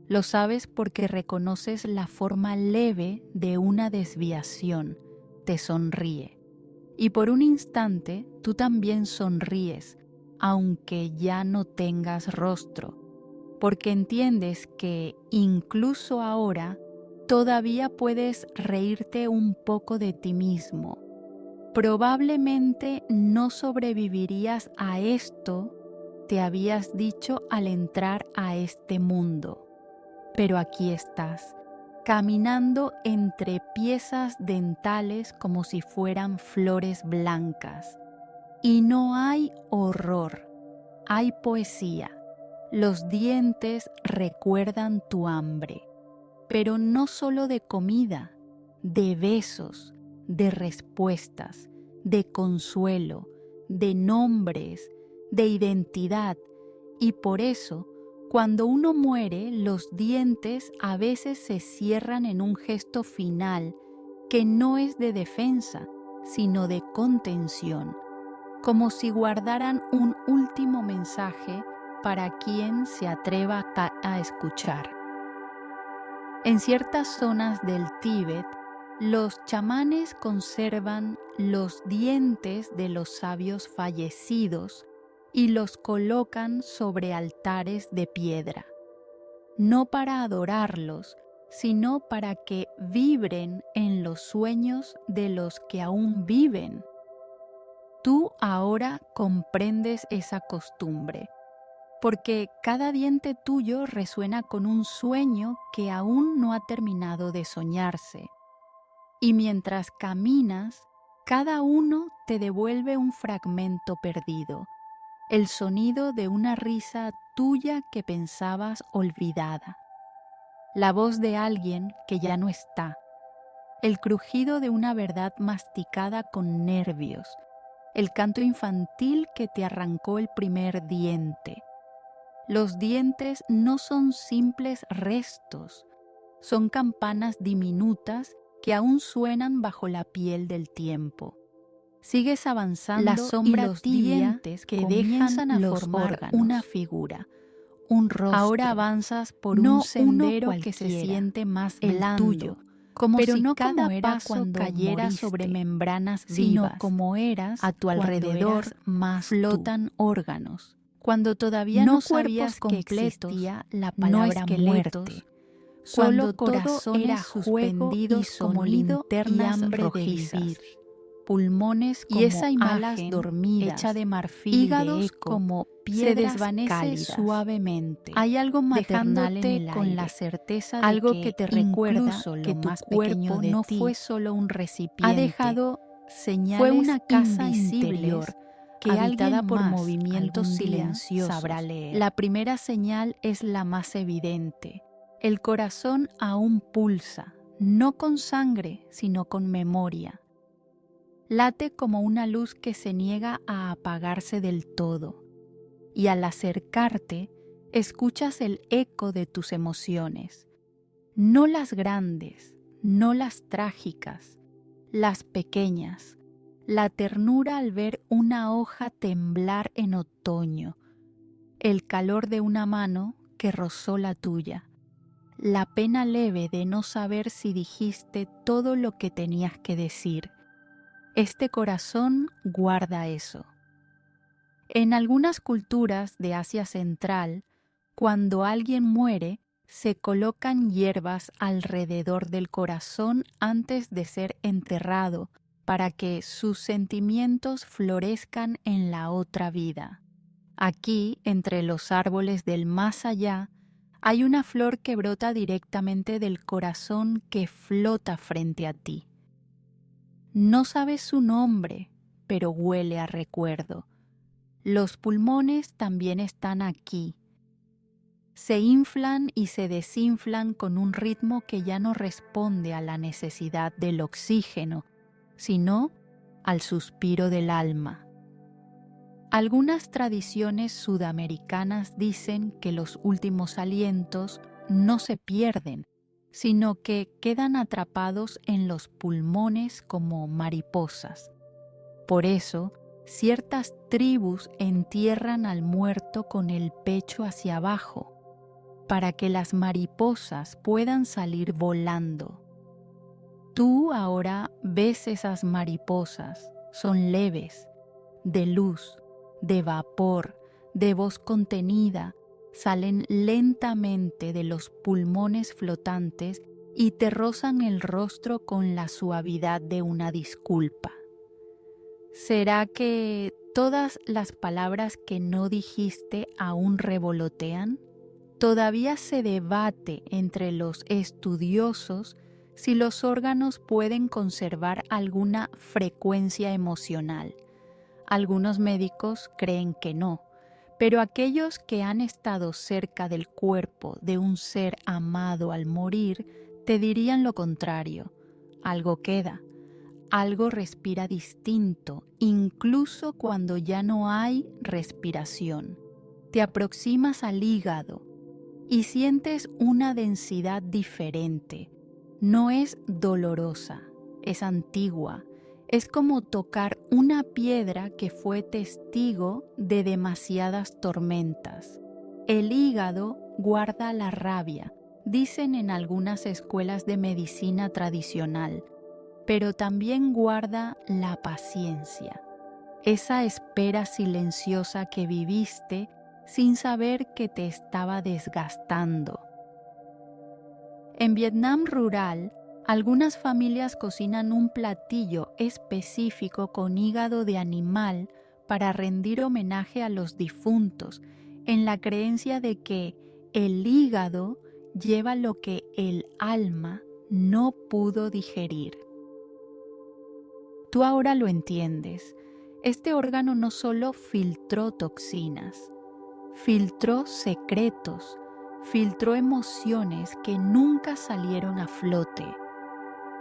Lo sabes porque reconoces la forma leve de una desviación. Te sonríe. Y por un instante tú también sonríes, aunque ya no tengas rostro, porque entiendes que incluso ahora todavía puedes reírte un poco de ti mismo. Probablemente no sobrevivirías a esto, te habías dicho al entrar a este mundo, pero aquí estás, caminando entre piezas dentales como si fueran flores blancas. Y no hay horror, hay poesía. Los dientes recuerdan tu hambre, pero no solo de comida, de besos, de respuestas, de consuelo, de nombres, de identidad. Y por eso, cuando uno muere, los dientes a veces se cierran en un gesto final que no es de defensa, sino de contención, como si guardaran un último mensaje para quien se atreva a escuchar. En ciertas zonas del Tíbet, los chamanes conservan los dientes de los sabios fallecidos y los colocan sobre altares de piedra, no para adorarlos, sino para que vibren en los sueños de los que aún viven. Tú ahora comprendes esa costumbre, porque cada diente tuyo resuena con un sueño que aún no ha terminado de soñarse. Y mientras caminas, cada uno te devuelve un fragmento perdido, el sonido de una risa tuya que pensabas olvidada, la voz de alguien que ya no está, el crujido de una verdad masticada con nervios, el canto infantil que te arrancó el primer diente. Los dientes no son simples restos, son campanas diminutas que aún suenan bajo la piel del tiempo. Sigues avanzando La sombra y los tibia dientes que dejan a formar una figura, un rostro. Ahora avanzas por un sendero que se siente más blando, tuyo, como pero si no cada como era paso cayera moriste, sobre membranas vivas, sino como eras a tu alrededor más flotan órganos. Cuando todavía no sabías que existía la palabra muerte, solo corazones era suspendidos como linternas rojizas, pulmones como y esa imagen dormida, hecha de marfil hígados de eco, como piedras se desvanece cálidas. Suavemente. Hay algo maternal en el con aire, la certeza de algo que te recuerda que tu más cuerpo no fue solo un recipiente, ha dejado señales, fue una casa interior que habitada por movimientos silenciosos sabrá leer. La primera señal es la más evidente. El corazón aún pulsa, no con sangre, sino con memoria. Late como una luz que se niega a apagarse del todo. Y al acercarte, escuchas el eco de tus emociones. No las grandes, no las trágicas, las pequeñas. La ternura al ver una hoja temblar en otoño, el calor de una mano que rozó la tuya, la pena leve de no saber si dijiste todo lo que tenías que decir. Este corazón guarda eso. En algunas culturas de Asia Central, cuando alguien muere, se colocan hierbas alrededor del corazón antes de ser enterrado, para que sus sentimientos florezcan en la otra vida. Aquí, entre los árboles del más allá, hay una flor que brota directamente del corazón que flota frente a ti. No sabes su nombre, pero huele a recuerdo. Los pulmones también están aquí. Se inflan y se desinflan con un ritmo que ya no responde a la necesidad del oxígeno, sino al suspiro del alma. Algunas tradiciones sudamericanas dicen que los últimos alientos no se pierden, sino que quedan atrapados en los pulmones como mariposas. Por eso, ciertas tribus entierran al muerto con el pecho hacia abajo, para que las mariposas puedan salir volando. Tú ahora ves esas mariposas, son leves, de luz, de vapor, de voz contenida, salen lentamente de los pulmones flotantes y te rozan el rostro con la suavidad de una disculpa. ¿Será que todas las palabras que no dijiste aún revolotean? Todavía se debate entre los estudiosos si los órganos pueden conservar alguna frecuencia emocional. Algunos médicos creen que no, pero aquellos que han estado cerca del cuerpo de un ser amado al morir te dirían lo contrario. Algo queda, algo respira distinto, incluso cuando ya no hay respiración. Te aproximas al hígado y sientes una densidad diferente. No es dolorosa, es antigua. Es como tocar una piedra que fue testigo de demasiadas tormentas. El hígado guarda la rabia, dicen en algunas escuelas de medicina tradicional, pero también guarda la paciencia, esa espera silenciosa que viviste sin saber que te estaba desgastando. En Vietnam rural, algunas familias cocinan un platillo específico con hígado de animal para rendir homenaje a los difuntos, en la creencia de que el hígado lleva lo que el alma no pudo digerir. Tú ahora lo entiendes. Este órgano no solo filtró toxinas, filtró secretos, filtró emociones que nunca salieron a flote.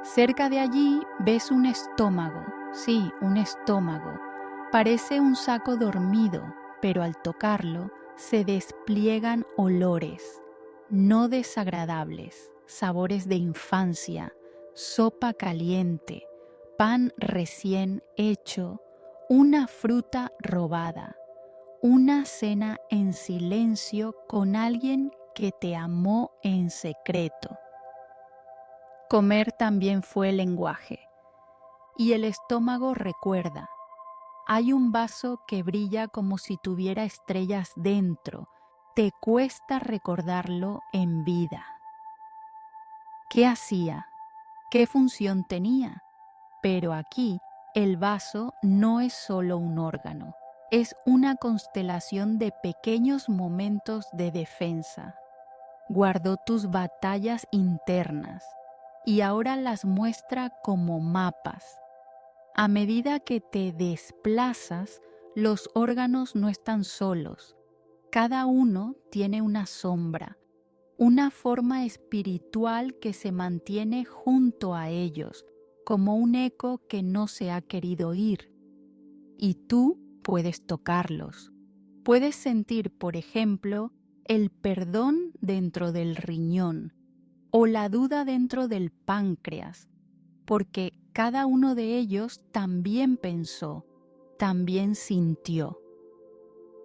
Cerca de allí ves un estómago, sí, un estómago. Parece un saco dormido, pero al tocarlo se despliegan olores, no desagradables, sabores de infancia, sopa caliente, pan recién hecho, una fruta robada, una cena en silencio con alguien que te amó en secreto. Comer también fue lenguaje, y el estómago recuerda. Hay un vaso que brilla como si tuviera estrellas dentro. Te cuesta recordarlo en vida. ¿Qué hacía? ¿Qué función tenía? Pero aquí el vaso no es solo un órgano, es una constelación de pequeños momentos de defensa. Guardó tus batallas internas y ahora las muestra como mapas. A medida que te desplazas, los órganos no están solos. Cada uno tiene una sombra, una forma espiritual que se mantiene junto a ellos, como un eco que no se ha querido ir. Y tú puedes tocarlos. Puedes sentir, por ejemplo, el perdón dentro del riñón o la duda dentro del páncreas, porque cada uno de ellos también pensó, también sintió.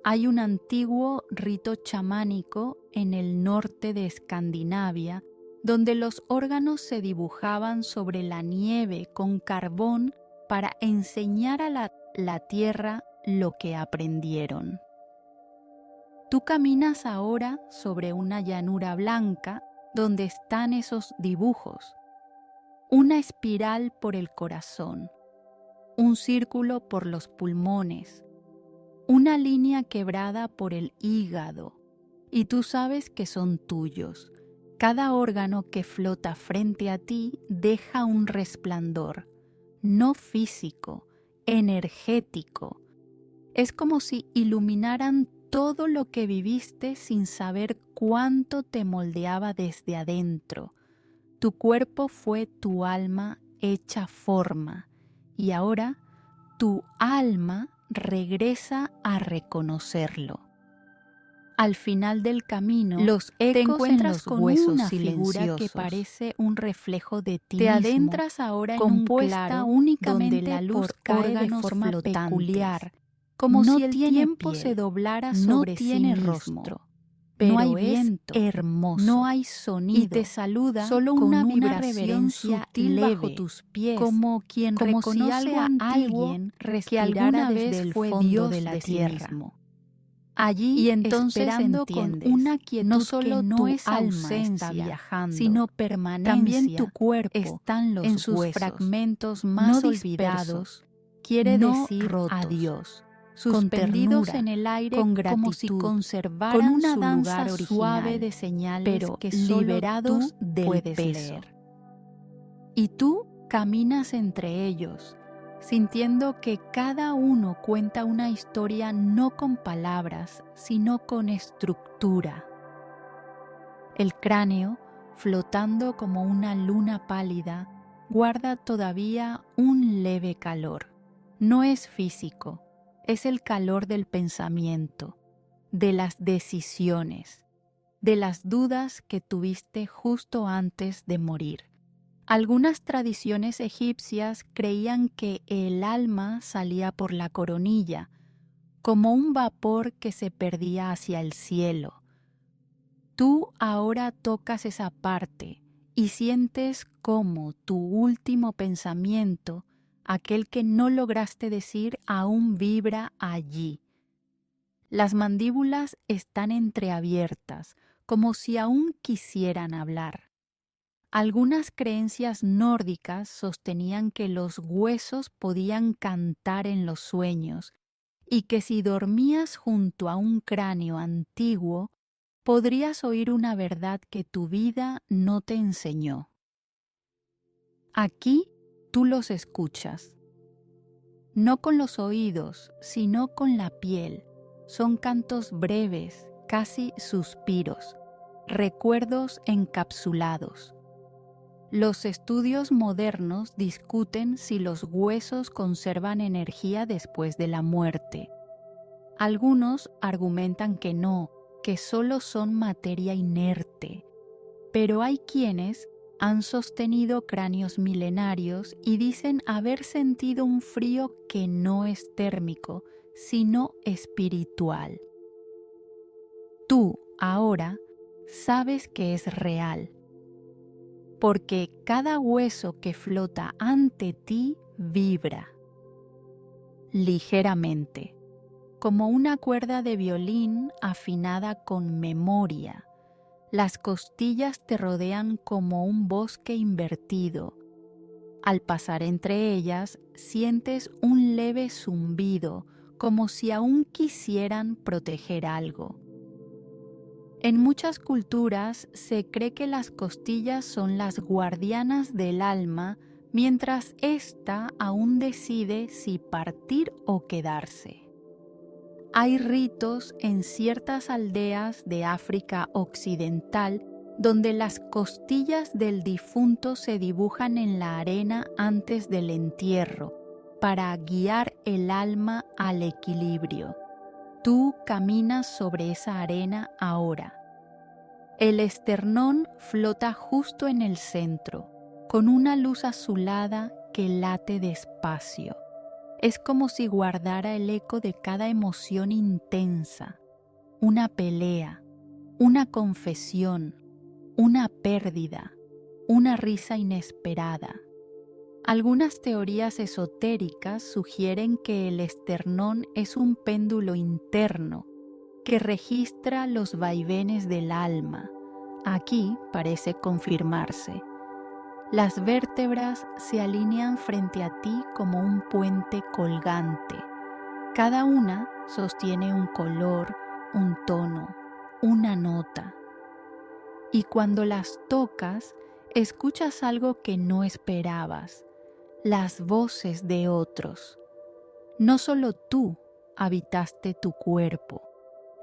Hay un antiguo rito chamánico en el norte de Escandinavia donde los órganos se dibujaban sobre la nieve con carbón para enseñar a la tierra lo que aprendieron. Tú caminas ahora sobre una llanura blanca donde están esos dibujos. Una espiral por el corazón, un círculo por los pulmones, una línea quebrada por el hígado, y tú sabes que son tuyos. Cada órgano que flota frente a ti deja un resplandor, no físico, energético. Es como si iluminaran todo lo que viviste sin saber cuánto te moldeaba desde adentro. Tu cuerpo fue tu alma hecha forma y ahora tu alma regresa a reconocerlo. Al final del camino, Los ecos te encuentras en los con huesos una figura que silenciosos. parece un reflejo de ti Te mismo, adentras ahora en un compuesta claro únicamente donde la luz por cae de órganos forma flotantes, peculiar, como no si el tiene tiempo piel, se doblara no sobre tiene sí rostro, mismo. pero No hay es viento, hermoso. no hay Y sonido, te saluda solo con una una vibración reverencia sutil leve, bajo tus pies, como quien como si reconoce algo a antiguo alguien que respirara alguna desde vez el fue fondo Dios de la de sí tierra. mismo. Allí, Y entonces esperando entiendes, con una quietud no solo que no tu es alma ausencia, está viajando, sino también tu permanencia, cuerpo, están los en sus huesos, fragmentos no más dispersos, olvidados, quiere no decir rotos, adiós, con suspendidos ternura, en el aire con como si gratitud, conservaran con una su danza lugar suave original, de señales pero que solo liberados tú del puedes peso. leer. Y tú caminas entre ellos, sintiendo que cada uno cuenta una historia no con palabras, sino con estructura. El cráneo, flotando como una luna pálida, guarda todavía un leve calor. No es físico, es el calor del pensamiento, de las decisiones, de las dudas que tuviste justo antes de morir. Algunas tradiciones egipcias creían que el alma salía por la coronilla, como un vapor que se perdía hacia el cielo. Tú ahora tocas esa parte y sientes cómo tu último pensamiento, aquel que no lograste decir, aún vibra allí. Las mandíbulas están entreabiertas, como si aún quisieran hablar. Algunas creencias nórdicas sostenían que los huesos podían cantar en los sueños y que si dormías junto a un cráneo antiguo, podrías oír una verdad que tu vida no te enseñó. Aquí tú los escuchas, no con los oídos, sino con la piel. Son cantos breves, casi suspiros, recuerdos encapsulados. Los estudios modernos discuten si los huesos conservan energía después de la muerte. Algunos argumentan que no, que solo son materia inerte, pero hay quienes han sostenido cráneos milenarios y dicen haber sentido un frío que no es térmico, sino espiritual. Tú, ahora, sabes que es real, porque cada hueso que flota ante ti vibra ligeramente, como una cuerda de violín afinada con memoria. Las costillas te rodean como un bosque invertido. Al pasar entre ellas, sientes un leve zumbido, como si aún quisieran proteger algo. En muchas culturas se cree que las costillas son las guardianas del alma, mientras ésta aún decide si partir o quedarse. Hay ritos en ciertas aldeas de África Occidental donde las costillas del difunto se dibujan en la arena antes del entierro para guiar el alma al equilibrio. Tú caminas sobre esa arena ahora. El esternón flota justo en el centro, con una luz azulada que late despacio. Es como si guardara el eco de cada emoción intensa, una pelea, una confesión, una pérdida, una risa inesperada. Algunas teorías esotéricas sugieren que el esternón es un péndulo interno que registra los vaivenes del alma. Aquí parece confirmarse. Las vértebras se alinean frente a ti como un puente colgante. Cada una sostiene un color, un tono, una nota. Y cuando las tocas, escuchas algo que no esperabas, las voces de otros. No solo tú habitaste tu cuerpo,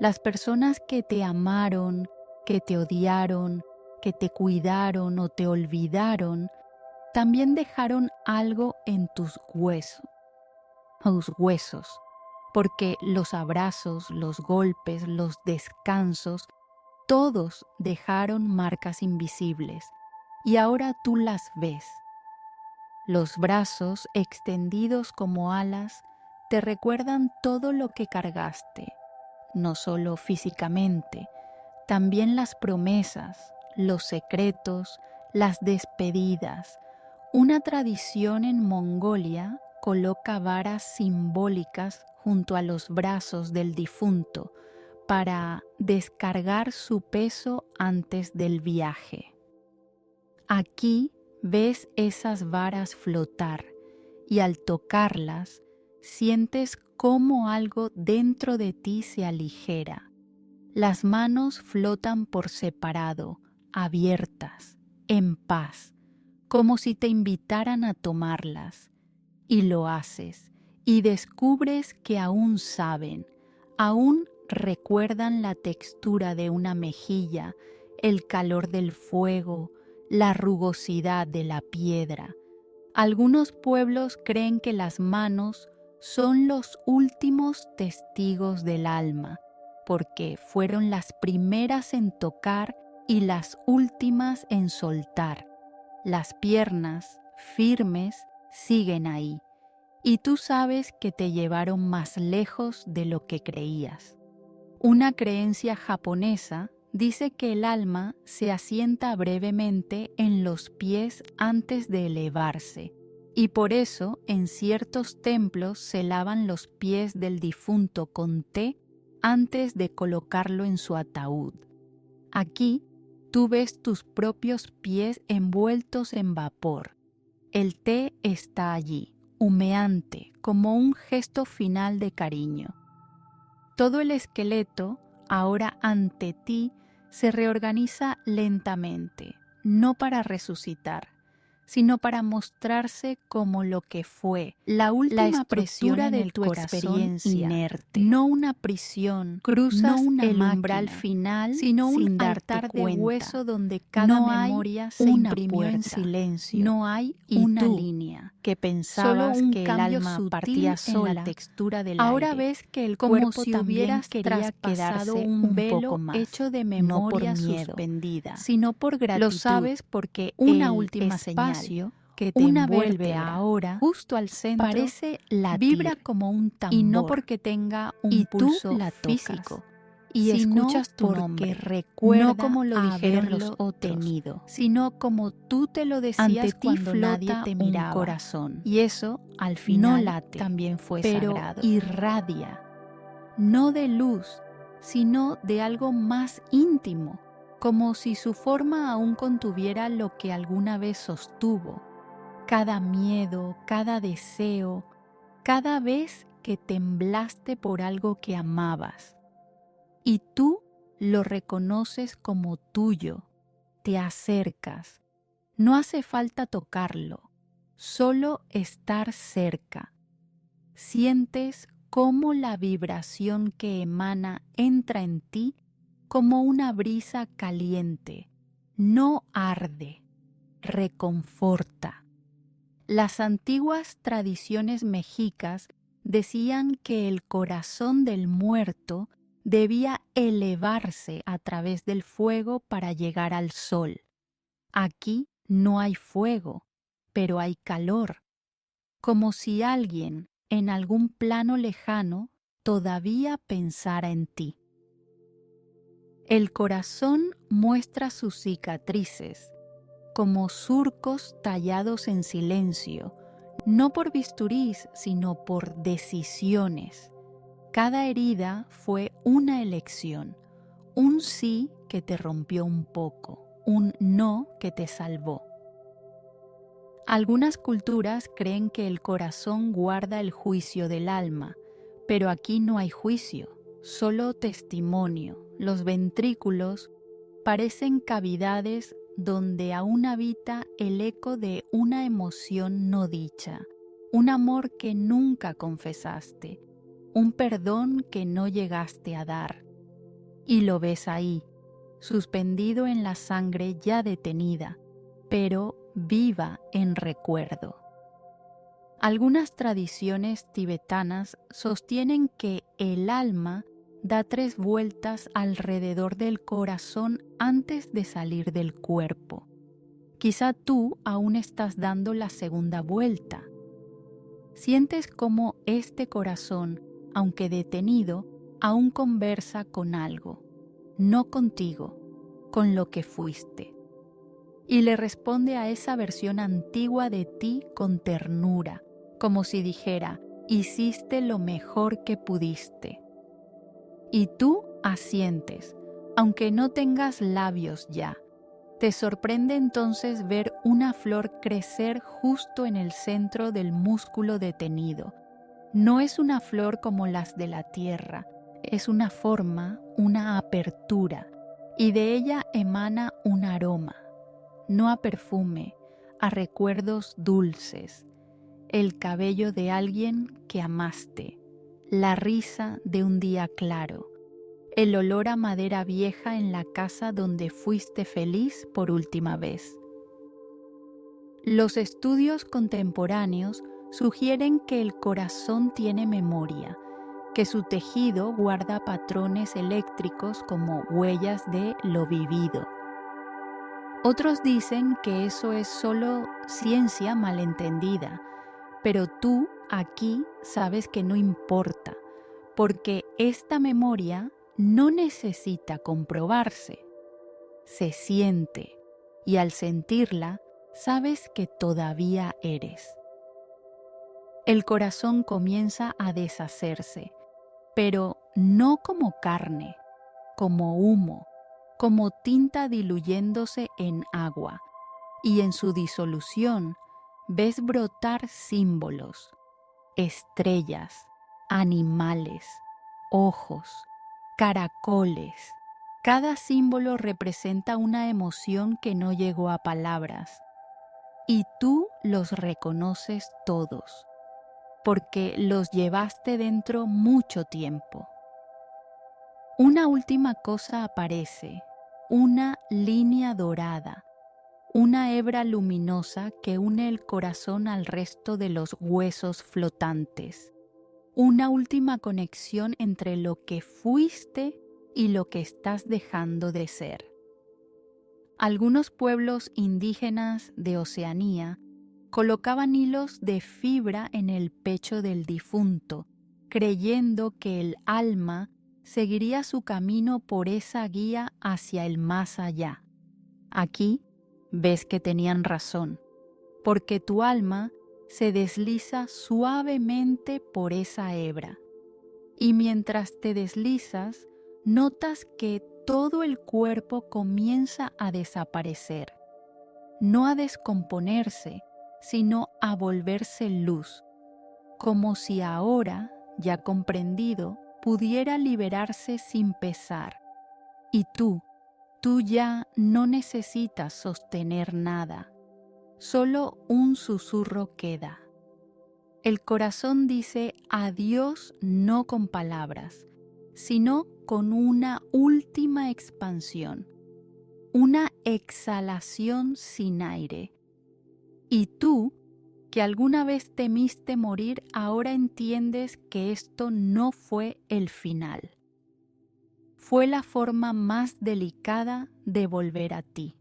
las personas que te amaron, que te odiaron, que te cuidaron o te olvidaron, también dejaron algo en tus huesos, porque los abrazos, los golpes, los descansos, todos dejaron marcas invisibles, y ahora tú las ves. Los brazos extendidos como alas te recuerdan todo lo que cargaste, no solo físicamente, también las promesas, los secretos, las despedidas. Una tradición en Mongolia coloca varas simbólicas junto a los brazos del difunto para descargar su peso antes del viaje. Aquí ves esas varas flotar y al tocarlas sientes cómo algo dentro de ti se aligera. Las manos flotan por separado, abiertas, en paz, como si te invitaran a tomarlas. Y lo haces, y descubres que aún saben, aún recuerdan la textura de una mejilla, el calor del fuego, la rugosidad de la piedra. Algunos pueblos creen que las manos son los últimos testigos del alma, porque fueron las primeras en tocar y las últimas en soltar. Las piernas, firmes, siguen ahí, y tú sabes que te llevaron más lejos de lo que creías. Una creencia japonesa dice que el alma se asienta brevemente en los pies antes de elevarse, y por eso en ciertos templos se lavan los pies del difunto con té antes de colocarlo en su ataúd. Aquí tú ves tus propios pies envueltos en vapor. El té está allí, humeante, como un gesto final de cariño. Todo el esqueleto, ahora ante ti, se reorganiza lentamente, no para resucitar, sino para mostrarse como lo que fue, la última presión de tu experiencia inerte, no una prisión. Cruzas el umbral final, sino un altar de hueso donde cada memoria se imprimió en silencio. No hay una línea que pensabas que el alma partía sola en la textura del ahora aire. Ves que el cuerpo si hubieras quería quedarse un velo hecho de memoria no por miedo, suspendida, sino por gratitud. Lo sabes porque una última señal que te envuelve ahora justo al centro parece latir, vibra como un tambor, y no porque tenga un pulso físico, y escuchas tu nombre, recuerda no como lo dijeron los otros, sino como tú te lo decías ante ti cuando nadie te miraba. Un corazón, y eso al final no late, también fue pero sagrado. Irradia, no de luz, sino de algo más íntimo, como si su forma aún contuviera lo que alguna vez sostuvo, cada miedo, cada deseo, cada vez que temblaste por algo que amabas. Y tú lo reconoces como tuyo, te acercas. No hace falta tocarlo, solo estar cerca. Sientes cómo la vibración que emana entra en ti como una brisa caliente, no arde, reconforta. Las antiguas tradiciones mexicas decían que el corazón del muerto debía elevarse a través del fuego para llegar al sol. Aquí no hay fuego, pero hay calor, como si alguien en algún plano lejano todavía pensara en ti. El corazón muestra sus cicatrices, como surcos tallados en silencio, no por bisturís, sino por decisiones. Cada herida fue una elección, un sí que te rompió un poco, un no que te salvó. Algunas culturas creen que el corazón guarda el juicio del alma, pero aquí no hay juicio, solo testimonio. Los ventrículos parecen cavidades donde aún habita el eco de una emoción no dicha, un amor que nunca confesaste, un perdón que no llegaste a dar. Y lo ves ahí, suspendido en la sangre ya detenida, pero viva en recuerdo. Algunas tradiciones tibetanas sostienen que el alma da 3 vueltas alrededor del corazón antes de salir del cuerpo. Quizá tú aún estás dando la segunda vuelta. Sientes cómo este corazón, aunque detenido, aún conversa con algo, no contigo, con lo que fuiste. Y le responde a esa versión antigua de ti con ternura, como si dijera, hiciste lo mejor que pudiste. Y tú asientes, aunque no tengas labios ya. Te sorprende entonces ver una flor crecer justo en el centro del músculo detenido. No es una flor como las de la tierra, es una forma, una apertura, y de ella emana un aroma, no a perfume, a recuerdos dulces, el cabello de alguien que amaste, la risa de un día claro, el olor a madera vieja en la casa donde fuiste feliz por última vez. Los estudios contemporáneos sugieren que el corazón tiene memoria, que su tejido guarda patrones eléctricos como huellas de lo vivido. Otros dicen que eso es solo ciencia malentendida, pero tú aquí sabes que no importa, porque esta memoria no necesita comprobarse. Se siente, y al sentirla, sabes que todavía eres. El corazón comienza a deshacerse, pero no como carne, como humo, como tinta diluyéndose en agua, y en su disolución ves brotar símbolos, estrellas, animales, ojos, caracoles. Cada símbolo representa una emoción que no llegó a palabras, y tú los reconoces todos, porque los llevaste dentro mucho tiempo. Una última cosa aparece, una línea dorada, una hebra luminosa que une el corazón al resto de los huesos flotantes. Una última conexión entre lo que fuiste y lo que estás dejando de ser. Algunos pueblos indígenas de Oceanía colocaban hilos de fibra en el pecho del difunto, creyendo que el alma seguiría su camino por esa guía hacia el más allá. Aquí ves que tenían razón, porque tu alma se desliza suavemente por esa hebra. Y mientras te deslizas, notas que todo el cuerpo comienza a desaparecer, no a descomponerse, sino a volverse luz, como si ahora, ya comprendido, pudiera liberarse sin pesar. Y tú ya no necesitas sostener nada, solo un susurro queda. El corazón dice adiós no con palabras, sino con una última expansión, una exhalación sin aire. Y tú, que alguna vez temiste morir, ahora entiendes que esto no fue el final. Fue la forma más delicada de volver a ti.